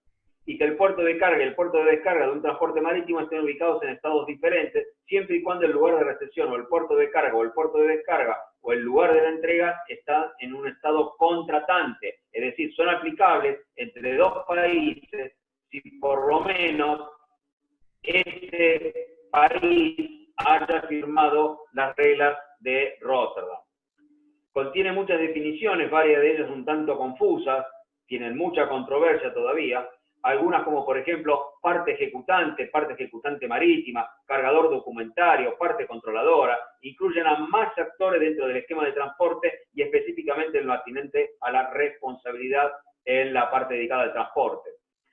Y que el puerto de carga y el puerto de descarga de un transporte marítimo estén ubicados en estados diferentes, siempre y cuando el lugar de recepción o el puerto de carga o el puerto de descarga o el lugar de la entrega está en un estado contratante. Es decir, son aplicables entre dos países si por lo menos ese país haya firmado las reglas de Rotterdam. Contiene muchas definiciones, varias de ellas un tanto confusas, tienen mucha controversia todavía. Algunas como por ejemplo parte ejecutante marítima, cargador documentario, parte controladora, incluyen a más actores dentro del esquema de transporte y específicamente en lo atinente a la responsabilidad en la parte dedicada al transporte.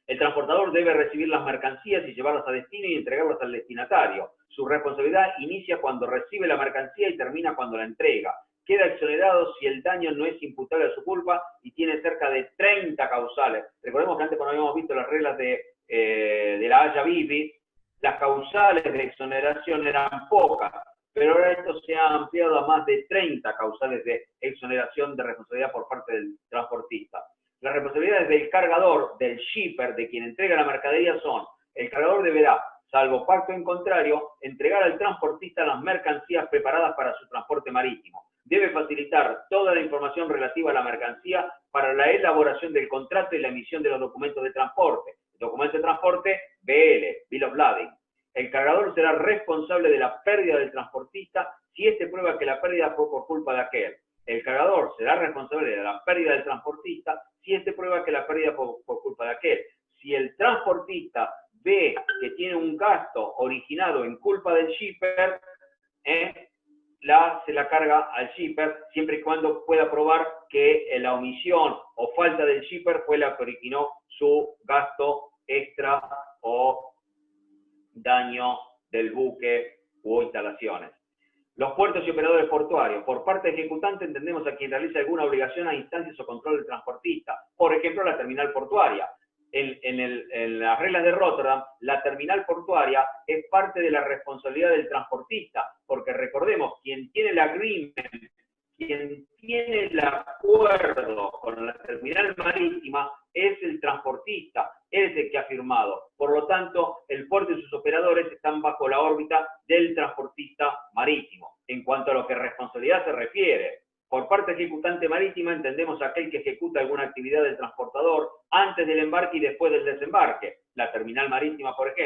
El transportador debe recibir las mercancías y llevarlas a destino y entregarlas al destinatario. Su responsabilidad inicia cuando recibe la mercancía y termina cuando la entrega. Queda exonerado si el daño no es imputable a su culpa y tiene cerca de 30 causales. Recordemos que antes cuando habíamos visto las reglas de la Haya Bibi, las causales de exoneración eran pocas, pero ahora esto se ha ampliado a más de 30 causales de exoneración de responsabilidad por parte del transportista. Las responsabilidades del cargador, del shipper, de quien entrega la mercadería son: el cargador deberá, salvo pacto en contrario, entregar al transportista las mercancías preparadas para su transporte marítimo. Debe facilitar toda la información relativa a la mercancía para la elaboración del contrato y la emisión de los documentos de transporte. El documento de transporte, BL, Bill of Lading. El cargador será responsable de la pérdida del transportista si éste prueba que la pérdida fue por culpa de aquel. El cargador será responsable de la pérdida del transportista si éste prueba que la pérdida fue por culpa de aquel. Si el transportista ve que tiene un gasto originado en culpa del shipper, se la carga al shipper, siempre y cuando pueda probar que la omisión o falta del shipper fue la que originó su gasto extra o daño del buque u instalaciones. Los puertos y operadores portuarios. Por parte ejecutante entendemos a quien realiza alguna obligación a instancias o control del transportista. Por ejemplo, la terminal portuaria. En las reglas de Rotterdam, la terminal portuaria es parte de la responsabilidad del transportista, porque recordemos, quien tiene el agreement, quien tiene el acuerdo con la terminal marítima es el transportista, es el que ha firmado. Por lo tanto, el puerto y sus operadores están bajo la órbita del transportista marítimo. En cuanto a lo que responsabilidad se refiere, por parte ejecutante marítima entendemos aquel que ejecuta alguna actividad del transportador antes del embarque y después del desembarque. La terminal marítima, por ejemplo.